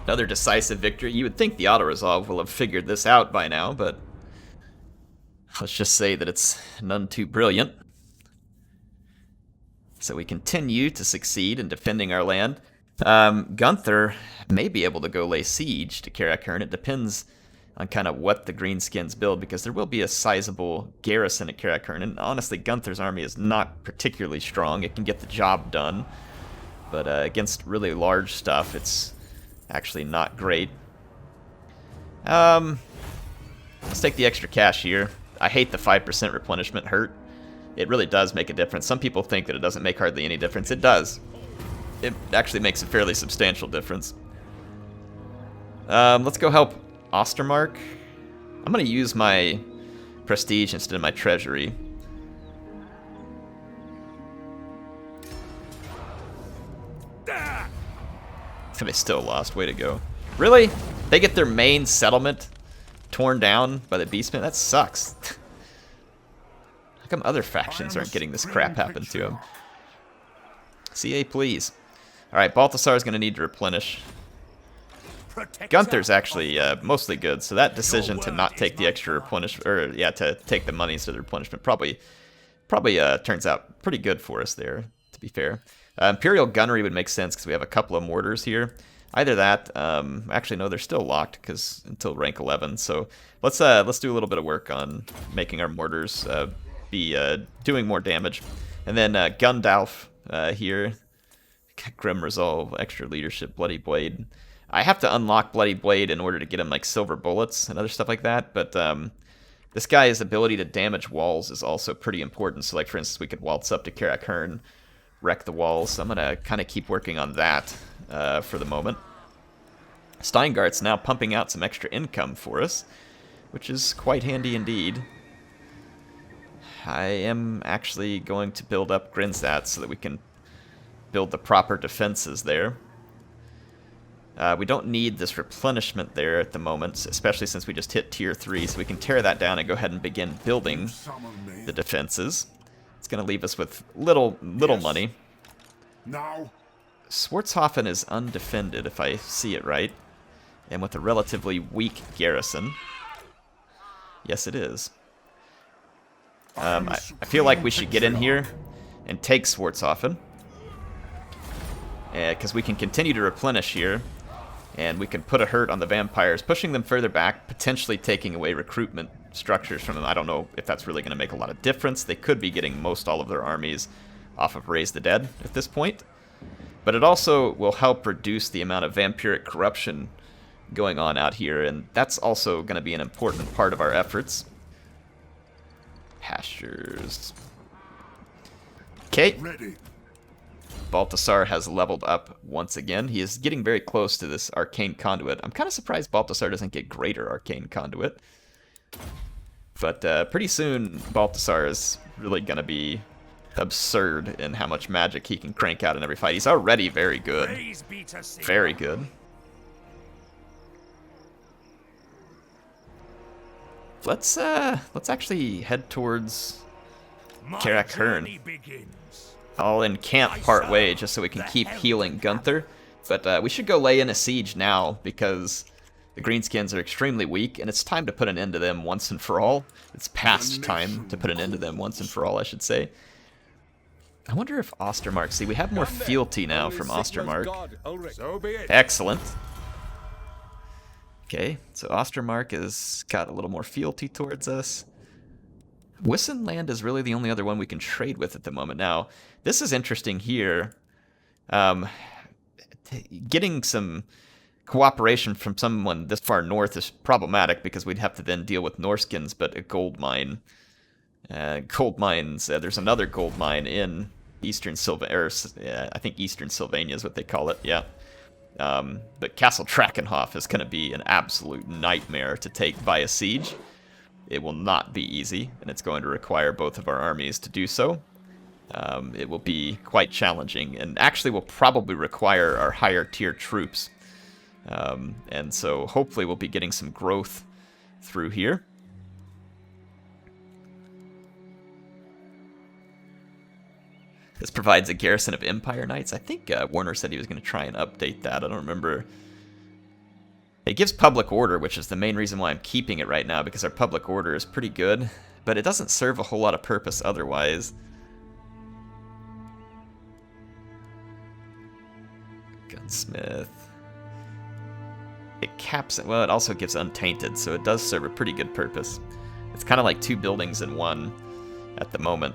Another decisive victory. You would think the auto-resolve will have figured this out by now, but let's just say that it's none too brilliant. So we continue to succeed in defending our land. Gunther may be able to go lay siege to Karakern. It depends on kind of what the Greenskins build, because there will be a sizable garrison at Karakern. And honestly, Gunther's army is not particularly strong. It can get the job done, but against really large stuff, it's actually not great. Let's take the extra cash here. I hate the 5% replenishment hurt. It really does make a difference. Some people think that it doesn't make hardly any difference. It does. It actually makes a fairly substantial difference. Let's go help Ostermark. I'm going to use my prestige instead of my treasury. They still lost. Way to go. Really? They get their main settlement torn down by the Beastmen? That sucks. How come other factions aren't getting this crap happen to them? CA, please. Alright, Balthasar's going to need to replenish. Gunther's actually mostly good, so that decision to not take the extra replenishment, or yeah, to take the money instead of the replenishment probably turns out pretty good for us there, to be fair. Imperial Gunnery would make sense because we have a couple of mortars here. Either that, actually no, they're still locked because until rank 11. So let's do a little bit of work on making our mortars be doing more damage, and then Gundalf here, Grim Resolve, extra leadership, Bloody Blade. I have to unlock Bloody Blade in order to get him like silver bullets and other stuff like that, but this guy's ability to damage walls is also pretty important. So like for instance, we could waltz up to Karak Hearn, wreck the walls. So I'm gonna kind of keep working on that for the moment. Steingart's now pumping out some extra income for us, which is quite handy indeed. I am actually going to build up Grinzat so that we can build the proper defenses there. We don't need this replenishment there at the moment, especially since we just hit tier 3, so we can tear that down and go ahead and begin building the defenses. It's going to leave us with little money. Now. Schwarzhofen is undefended, if I see it right, and with a relatively weak garrison. Yes, it is. I feel like we should get in here and take Schwarzhofen, because we can continue to replenish here, and we can put a hurt on the vampires, pushing them further back, potentially taking away recruitment structures from them. I don't know if that's really going to make a lot of difference. They could be getting all of their armies off of Raise the Dead at this point. But it also will help reduce the amount of vampiric corruption going on out here, and that's also going to be an important part of our efforts. Pastures. Okay. Balthasar has leveled up once again. He is getting very close to this Arcane Conduit. I'm kind of surprised Balthasar doesn't get greater Arcane Conduit. But pretty soon, Balthasar is really going to be absurd in how much magic he can crank out in every fight. He's already very good. Very good. Let's actually head towards Karak Hearn. I'll encamp part way just so we can keep healing Gunther. But we should go lay in a siege now because the Greenskins are extremely weak, and it's time to put an end to them once and for all. It's past time to put an end to them once and for all, I should say. I wonder if Ostermark... See, we have more fealty now from Ostermark. Excellent. Okay, so Ostermark has got a little more fealty towards us. Wissenland is really the only other one we can trade with at the moment. Now, this is interesting here. Getting some cooperation from someone this far north is problematic because we'd have to then deal with Norskins, but a gold mine. Gold mines, there's another gold mine in Eastern Sylvania, I think Eastern Sylvania is what they call it, yeah. But Castle Trackenhof is going to be an absolute nightmare to take via siege. It will not be easy, and it's going to require both of our armies to do so. It will be quite challenging, and actually will probably require our higher tier troops. And so hopefully we'll be getting some growth through here. This provides a garrison of Empire Knights. I think Warner said he was going to try and update that. I don't remember. It gives public order, which is the main reason why I'm keeping it right now, because our public order is pretty good, but it doesn't serve a whole lot of purpose otherwise. Gunsmith. It caps it. Well, it also gives Untainted, so it does serve a pretty good purpose. It's kind of like 2 buildings in one at the moment.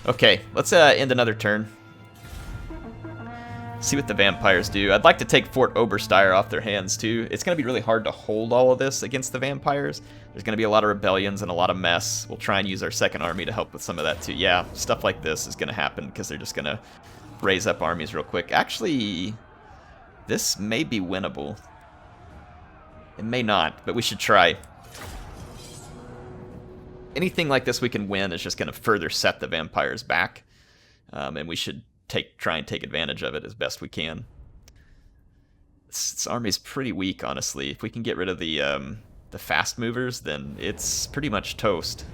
Okay, let's end another turn. See what the vampires do. I'd like to take Fort Oberstyre off their hands too. It's going to be really hard to hold all of this against the vampires. There's going to be a lot of rebellions and a lot of mess. We'll try and use our second army to help with some of that too. Yeah, stuff like this is going to happen because they're just going to raise up armies real quick. Actually, this may be winnable. It may not, but we should try. Anything like this we can win is just going to further set the vampires back. And we should try and take advantage of it as best we can. This army's pretty weak, honestly. If we can get rid of the fast movers, then it's pretty much toast.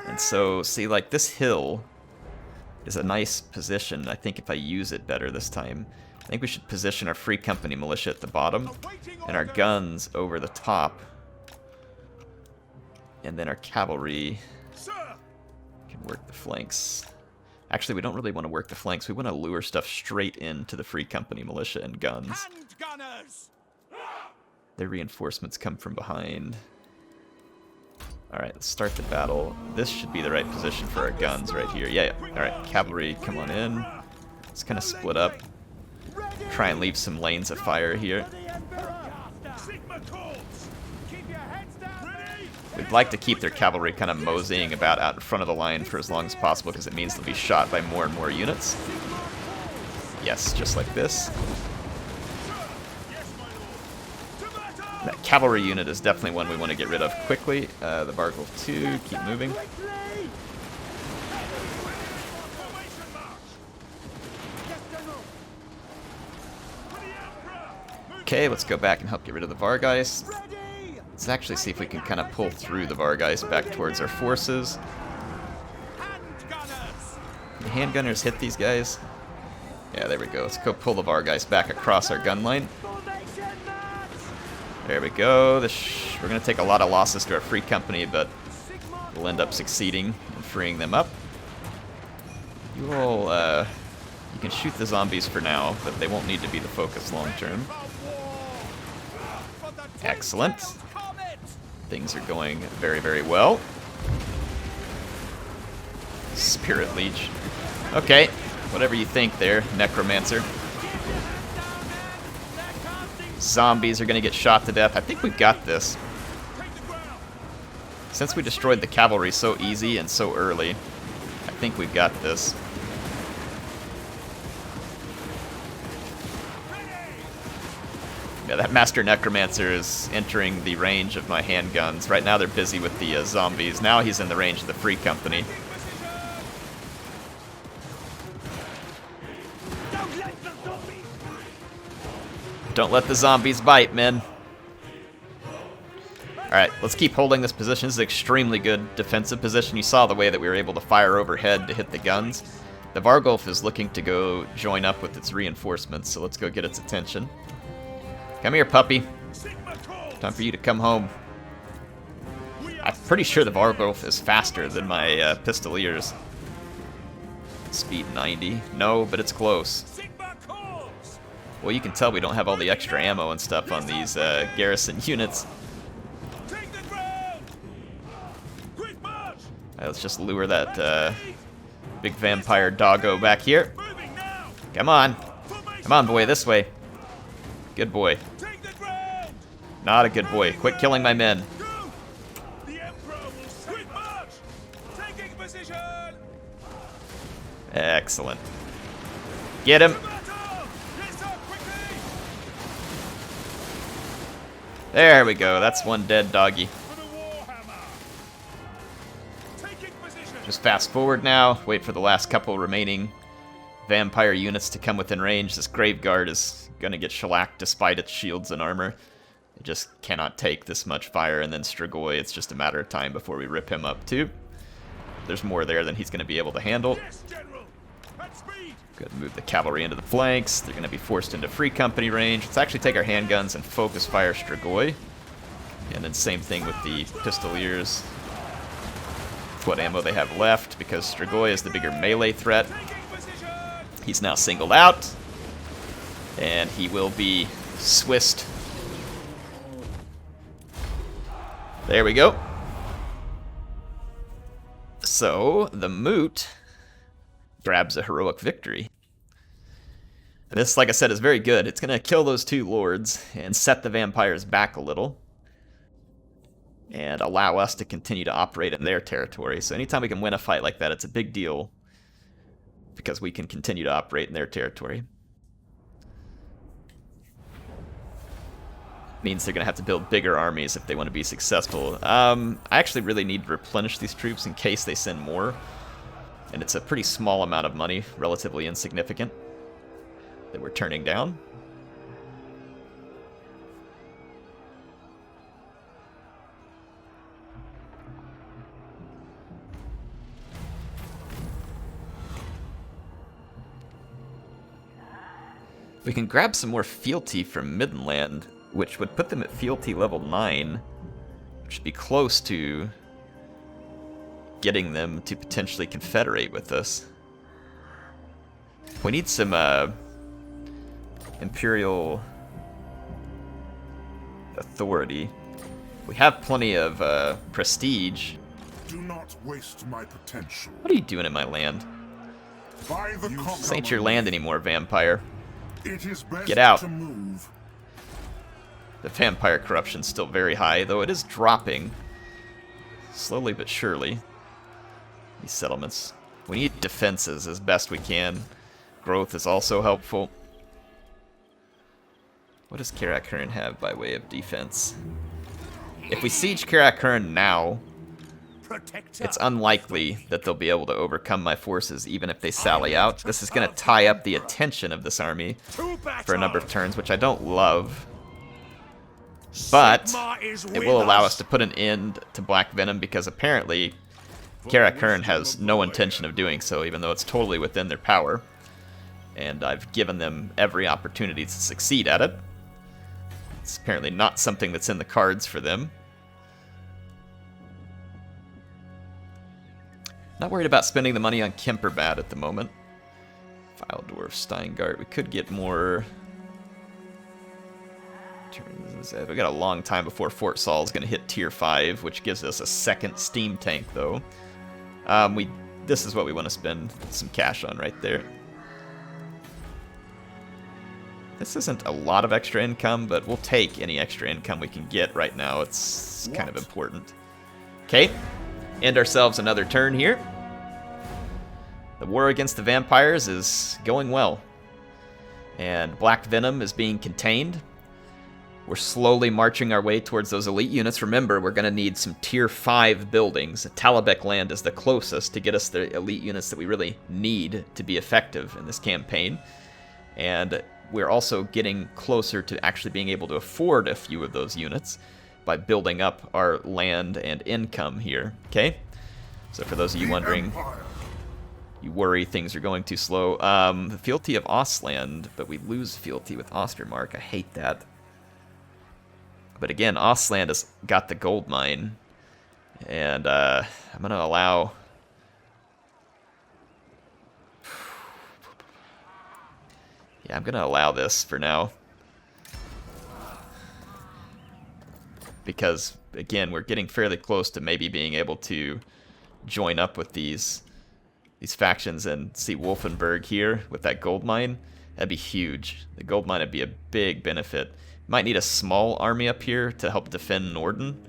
And so, see, like, this hill is a nice position. I think if I use it better this time. I think we should position our Free Company militia at the bottom and our guns over the top. And then our cavalry can work the flanks. Actually, we don't really want to work the flanks. We want to lure stuff straight into the Free Company militia and guns. Their reinforcements come from behind. Alright, let's start the battle. This should be the right position for our guns right here. Yeah. Alright, cavalry, come on in. Let's kind of split up. Try and leave some lanes of fire here. We'd like to keep their cavalry kind of moseying about out in front of the line for as long as possible because it means they'll be shot by more and more units. Yes, just like this. That cavalry unit is definitely one we want to get rid of quickly. The Vargulf II, keep moving. Okay, let's go back and help get rid of the Vargeist. Let's actually see if we can kind of pull through the Vargeist back towards our forces. Can the handgunners hit these guys? Yeah, there we go. Let's go pull the Vargeist back across our gun line. There we go. We're going to take a lot of losses to our Free Company, but we'll end up succeeding in freeing them up. You all, you can shoot the zombies for now, but they won't need to be the focus long term. Excellent. Things are going very, very well. Spirit Leech. Okay, whatever you think there, Necromancer. Zombies are going to get shot to death. I think we've got this. Since we destroyed the cavalry so easy and so early, I think we've got this. Yeah, that Master Necromancer is entering the range of my handguns. Right now they're busy with the zombies. Now he's in the range of the Free Company. Don't let the zombies bite, men. Alright, let's keep holding this position. This is an extremely good defensive position. You saw the way that we were able to fire overhead to hit the guns. The Vargulf is looking to go join up with its reinforcements, so let's go get its attention. Come here, puppy. Time for you to come home. I'm pretty sure the Vargulf is faster than my Pistoliers. Speed 90. No, but it's close. Well, you can tell we don't have all the extra ammo and stuff on these garrison units. Let's just lure that big vampire doggo back here. Come on. Come on, boy, this way. Good boy. Not a good boy. Quit killing my men. Excellent. Get him. There we go. That's one dead doggy. Just fast forward now. Wait for the last couple remaining vampire units to come within range. This Graveguard is going to get shellacked despite its shields and armor. It just cannot take this much fire. And then Strigoi, it's just a matter of time before we rip him up too. There's more there than he's going to be able to handle. Good, move the cavalry into the flanks. They're going to be forced into Free Company range. Let's actually take our handguns and focus fire Strigoi. And then same thing with the Pistoliers. What ammo they have left, because Strigoi is the bigger melee threat. He's now singled out. And he will be Swissed. There we go. So, the Moot grabs a heroic victory. And this, like I said, is very good. It's going to kill those two lords and set the vampires back a little. And allow us to continue to operate in their territory. So anytime we can win a fight like that, it's a big deal. Because we can continue to operate in their territory. Means they're going to have to build bigger armies if they want to be successful. I actually really need to replenish these troops in case they send more. And it's a pretty small amount of money, relatively insignificant, that we're turning down. We can grab some more fealty from Midland, which would put them at fealty level 9, which would be close to getting them to potentially confederate with us. We need some Imperial authority. We have plenty of prestige. Do not waste my potential. What are you doing in my land? By the This ain't your land anymore, vampire. It is best Get out. to move. The vampire corruption's still very high, though it is dropping. Slowly but surely. These settlements. We need defenses as best we can. Growth is also helpful. What does Karak-Hurn have by way of defense? If we siege Karak-Hurn now, it's unlikely that they'll be able to overcome my forces even if they sally out. This is going to tie up the attention of this army for a number of turns, which I don't love. But it will allow us to put an end to Black Venom because apparently Karak-Hurn has no intention of doing so, even though it's totally within their power. And I've given them every opportunity to succeed at it. It's apparently not something that's in the cards for them. Not worried about spending the money on Kemperbad at the moment. Vile Dwarf Steingart. We could get more turns. We got a long time before Fort Saul is going to hit tier 5, which gives us a second steam tank, though. This is what we want to spend some cash on right there. This isn't a lot of extra income, but we'll take any extra income we can get right now. It's kind of important. Okay. End ourselves another turn here. The war against the vampires is going well. And Black Venom is being contained. We're slowly marching our way towards those elite units. Remember, we're going to need some tier 5 buildings. Talabek land is the closest to get us the elite units that we really need to be effective in this campaign. And we're also getting closer to actually being able to afford a few of those units by building up our land and income here, okay? So for those of you wondering, you worry things are going too slow. The fealty of Ostland, but we lose fealty with Ostermark. I hate that. But again, Ostland has got the gold mine, and I'm going to allow... Yeah, I'm going to allow this for now. Because, again, we're getting fairly close to maybe being able to join up with these factions and see Wolfenburg here with that gold mine. That'd be huge. The gold mine would be a big benefit. Might need a small army up here to help defend Norden.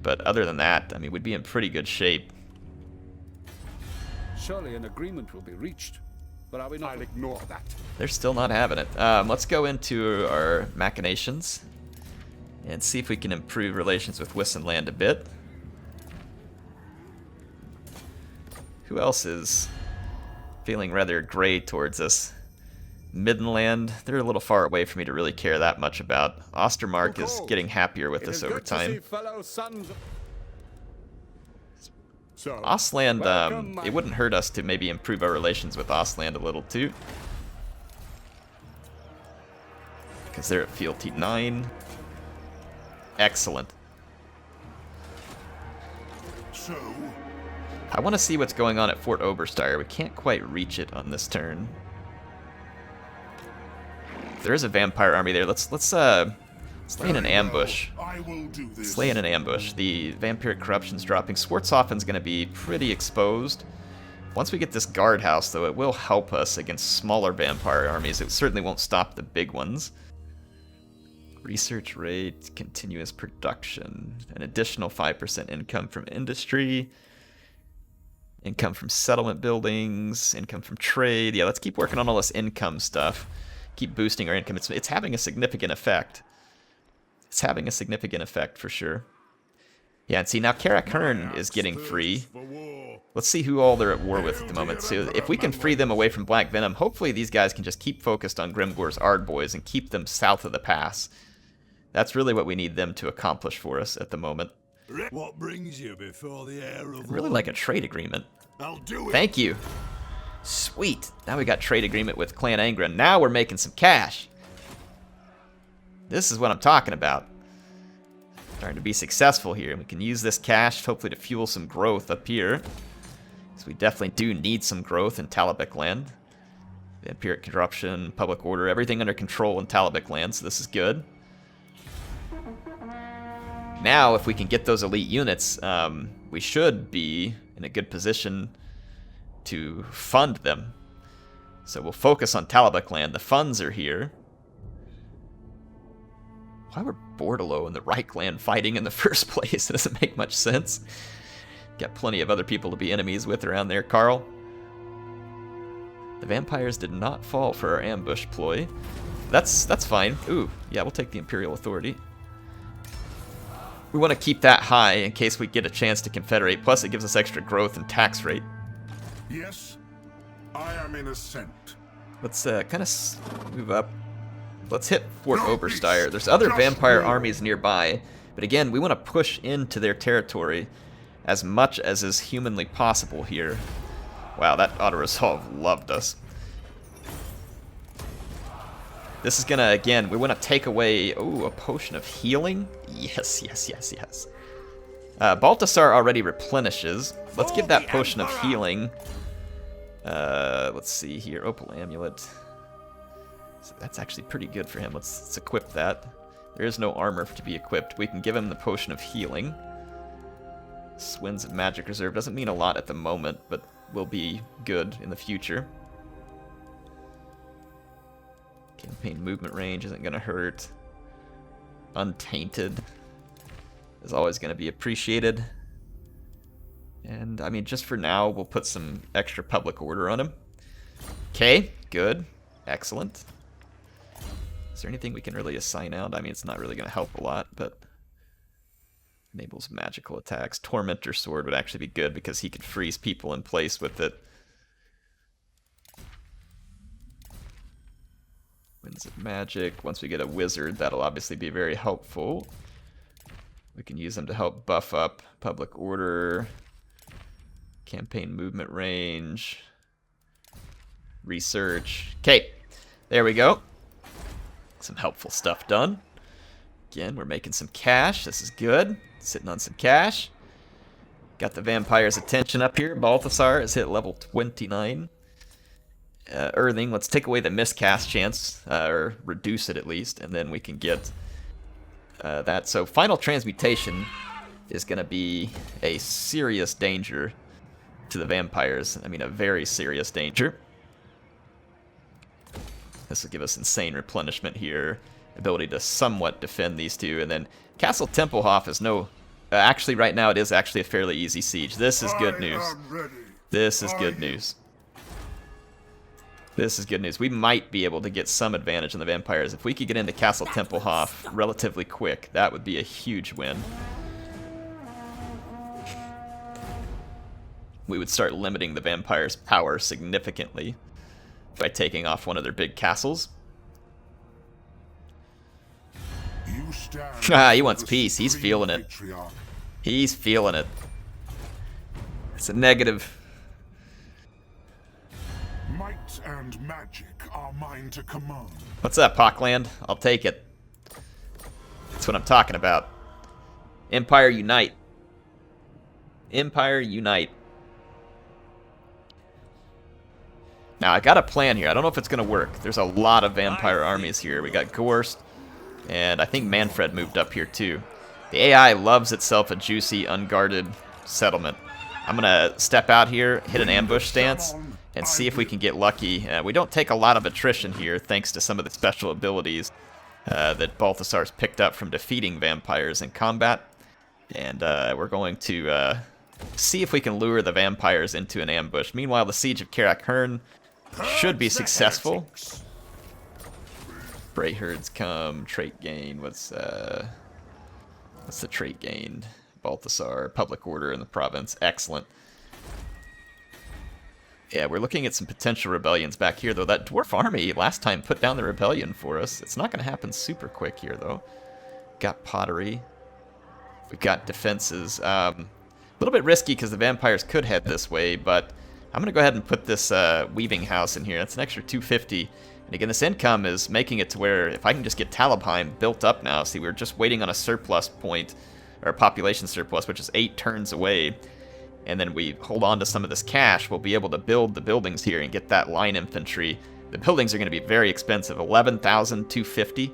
But other than that, I mean, we'd be in pretty good shape. Surely an agreement will be reached. But are we not? I'll ignore that. They're still not having it. Let's go into our machinations and see if we can improve relations with Wissenland a bit. Who else is feeling rather gray towards us? Middenland, they're a little far away for me to really care that much about. Ostermark is getting happier with us over time. Ostland, it wouldn't hurt us to maybe improve our relations with Ostland a little too. Because they're at fealty 9. Excellent. So, I want to see what's going on at Fort Oberstyre. We can't quite reach it on this turn. There is a vampire army there. Let's Slaying an ambush. I will do this. Slaying an ambush. The vampiric corruption's dropping. Schwarzhofen's going to be pretty exposed. Once we get this guardhouse, though, it will help us against smaller vampire armies. It certainly won't stop the big ones. Research rate, continuous production, an additional 5% income from industry, income from settlement buildings, income from trade. Yeah, let's keep working on all this income stuff. Keep boosting our income. It's having a significant effect. It's having a significant effect for sure. Yeah, and see, now Karak Hearn is getting free. Let's see who all they're at war with at the moment. So if we can free them away from Black Venom, hopefully these guys can just keep focused on Grimgor's Ardboys and keep them south of the pass. That's really what we need them to accomplish for us at the moment. What brings you before the Heir of I'd really like a trade agreement. I'll do it. Thank you. Sweet. Now we got trade agreement with Clan Angra. Now we're making some cash. This is what I'm talking about. Starting to be successful here. We can use this cash hopefully to fuel some growth up here. Because we definitely do need some growth in Talabek land. Vampiric corruption, public order, everything under control in Talabek land, so this is good. Now, if we can get those elite units, we should be in a good position to fund them. So we'll focus on Talabek land. The funds are here. Why were Bordalo and the Reich land fighting in the first place? It doesn't make much sense. Got plenty of other people to be enemies with around there, Carl. The vampires did not fall for our ambush ploy. That's fine. Ooh, yeah, we'll take the Imperial Authority. We want to keep that high in case we get a chance to confederate. Plus, it gives us extra growth and tax rate. Yes, I am in ascent. Let's kind of move up. Let's hit Fort Oberstyre. There's other vampire armies nearby, but again, we want to push into their territory as much as is humanly possible here. Wow, that auto-resolve loved us. This is gonna, again, we want to take away, oh, a potion of healing? Yes, yes, yes, yes. Baltasar already replenishes. Let's give that potion of healing. Let's see here, Opal Amulet. So that's actually pretty good for him. Let's equip that. There is no armor to be equipped. We can give him the potion of healing. Swins of Magic Reserve doesn't mean a lot at the moment, but will be good in the future. Campaign movement range isn't going to hurt. Untainted is always going to be appreciated. And, I mean, just for now, we'll put some extra public order on him. Okay, good. Excellent. Is there anything we can really assign out? I mean, it's not really going to help a lot, but enables magical attacks. Tormentor Sword would actually be good because he could freeze people in place with it. Winds of Magic. Once we get a wizard, that'll obviously be very helpful. We can use them to help buff up public order, campaign movement range, research. Okay, there we go. Some helpful stuff done. Again, we're making some cash. This is good. Sitting on some cash. Got the vampire's attention up here. Balthasar has hit level 29. Earthing, let's take away the miscast chance, or reduce it at least, and then we can get that. So final transmutation is going to be a serious danger to the vampires. I mean, a very serious danger. This will give us insane replenishment here, ability to somewhat defend these two, and then Castle Tempelhof is no... actually, right now it is actually a fairly easy siege. This is good news. This is good news. This is good news. We might be able to get some advantage on the vampires. If we could get into Castle Tempelhof relatively quick, that would be a huge win. We would start limiting the vampires' power significantly by taking off one of their big castles. He wants peace. He's feeling it. He's feeling it. It's a negative. Might and magic are mine to command. What's up, Pockland? I'll take it. That's what I'm talking about. Empire unite. Empire unite. Now, I got a plan here. I don't know if it's going to work. There's a lot of vampire armies here. We got Ghorst, And I think Manfred moved up here too. The AI loves itself a juicy, unguarded settlement. I'm going to step out here, hit an ambush stance, and see if we can get lucky. We don't take a lot of attrition here, thanks to some of the special abilities that Balthasar's picked up from defeating vampires in combat. And we're going to see if we can lure the vampires into an ambush. Meanwhile, the Siege of Karak Hern should be successful. Bray herds come, trait gain. What's the trait gained? Balthasar, public order in the province. Excellent. Yeah, we're looking at some potential rebellions back here, though. That dwarf army last time put down the rebellion for us. It's not going to happen super quick here, though. Got pottery. We've got defenses. A little bit risky because the vampires could head this way, but I'm going to go ahead and put this weaving house in here. That's an extra 250. And again, this income is making it to where if I can just get Talabheim built up now, see, we're just waiting on a surplus point, or a population surplus, which is 8 turns away, and then we hold on to some of this cash, we'll be able to build the buildings here and get that line infantry. The buildings are going to be very expensive, 11,250.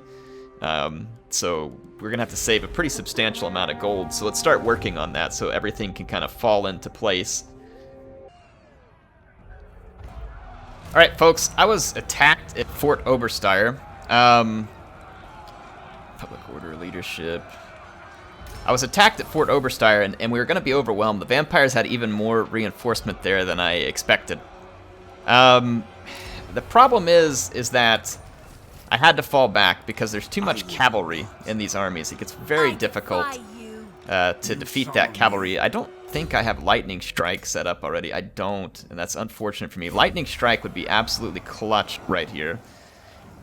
So we're going to have to save a pretty substantial amount of gold, so let's start working on that so everything can kind of fall into place. Alright, folks, I was attacked at Fort Oberstyre. Public order, leadership. I was attacked at Fort Oberstyre, and we were going to be overwhelmed. The vampires had even more reinforcement there than I expected. The problem is that I had to fall back because there's too much cavalry in these armies. It gets very difficult to defeat that cavalry. I don't think I have Lightning Strike set up already. I don't, and that's unfortunate for me. Lightning Strike would be absolutely clutch right here.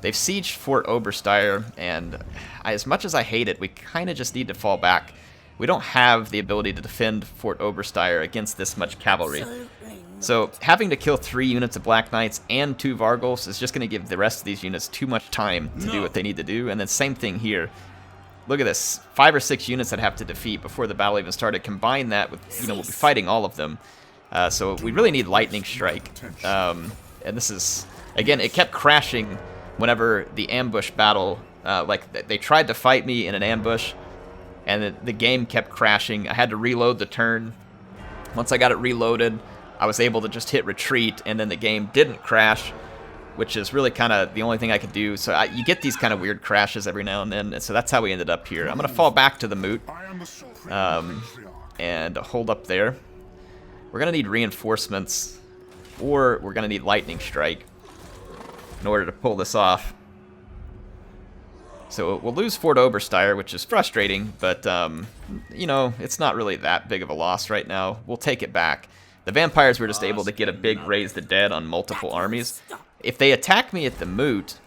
They've sieged Fort Oberstyre, and as much as I hate it, we kind of just need to fall back. We don't have the ability to defend Fort Oberstyre against this much cavalry. So having to kill 3 units of Black Knights and 2 Vargals is just going to give the rest of these units too much time to do what they need to do. And then same thing here. Look at this, 5 or 6 units that have to defeat before the battle even started. Combine that with, we'll be fighting all of them. So we really need Lightning Strike. And this is, again, it kept crashing whenever the ambush battle, they tried to fight me in an ambush, and the game kept crashing. I had to reload the turn. Once I got it reloaded, I was able to just hit retreat, and then the game didn't crash, which is really kind of the only thing I could do. So you get these kind of weird crashes every now and then, and so that's how we ended up here. I'm going to fall back to the Moot and hold up there. We're going to need reinforcements, or we're going to need Lightning Strike in order to pull this off. So we'll lose Fort Oberstyre, which is frustrating, but, it's not really that big of a loss right now. We'll take it back. The vampires were just able to get a big Raise the Dead on multiple armies. If they attack me at the Moot,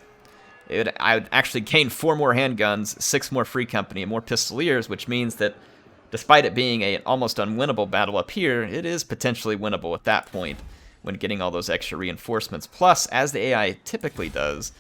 I would actually gain 4 more handguns, 6 more free company, and more pistoliers, which means that despite it being an almost unwinnable battle up here, it is potentially winnable at that point when getting all those extra reinforcements. Plus, as the AI typically does,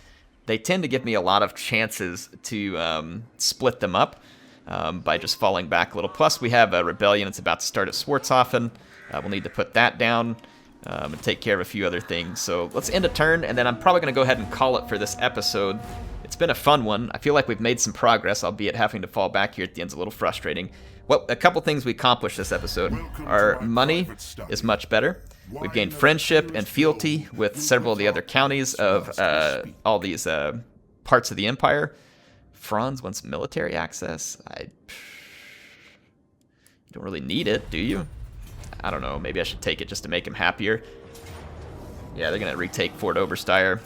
they tend to give me a lot of chances to split them up by just falling back a little. Plus, we have a rebellion that's about to start at Swartzhofen. We'll need to put that down and take care of a few other things. So let's end a turn, and then I'm probably going to go ahead and call it for this episode. It's been a fun one. I feel like we've made some progress, albeit having to fall back here at the end is a little frustrating. Well, a couple things we accomplished this episode. Our money is much better. We've gained friendship and fealty with several of the other counties of all these parts of the Empire. Franz wants military access. You don't really need it, do you? I don't know. Maybe I should take it just to make him happier. Yeah, they're going to retake Fort Oberstyre.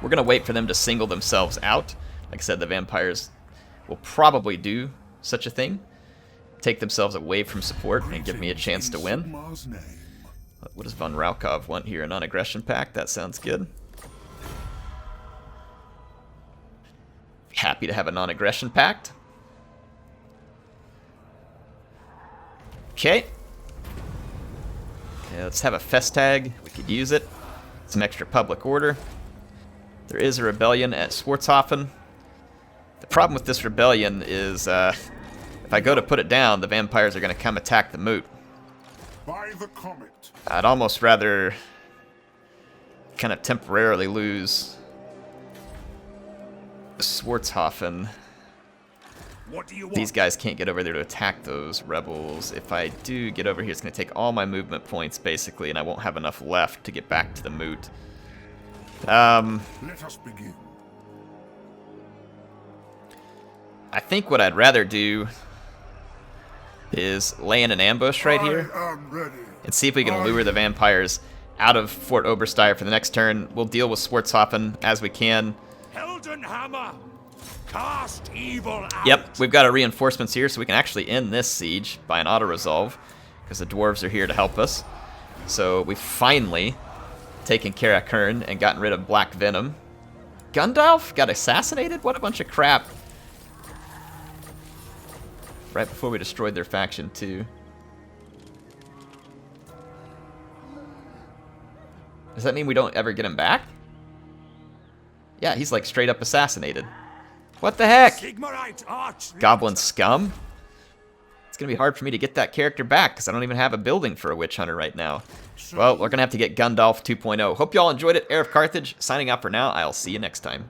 We're going to wait for them to single themselves out. Like I said, the vampires will probably do such a thing. Take themselves away from support and give me a chance to win. What does Von Raukov want here? A non-aggression pact? That sounds good. Happy to have a non-aggression pact. Okay. Let's have a Festag. We could use it. Some extra public order. There is a rebellion at Swartzhofen. The problem with this rebellion is if I go to put it down, the vampires are going to come attack the Moot. By the comet. I'd almost rather kind of temporarily lose Schwarzhofen. What do you want? These guys can't get over there to attack those rebels. If I do get over here, it's going to take all my movement points, basically, and I won't have enough left to get back to the Moot. Let us begin. I think what I'd rather do is lay in an ambush right here I am ready. and see if we can lure the vampires out of Fort Obersteier for the next turn. We'll deal with Schwarzhofen as we can. Heldenhammer! Cast evil out! Yep, we've got our reinforcements here, so we can actually end this siege by an auto-resolve, because the dwarves are here to help us. So we've finally taken care of Kern and gotten rid of Black Venom. Gundalf got assassinated? What a bunch of crap. Right before we destroyed their faction, too. Does that mean we don't ever get him back? Yeah, he's like straight up assassinated. What the heck? Sigmarite arch! Goblin scum? It's going to be hard for me to get that character back because I don't even have a building for a witch hunter right now. Well, we're going to have to get Gundalf 2.0. Hope y'all enjoyed it. Heir of Carthage, signing out for now. I'll see you next time.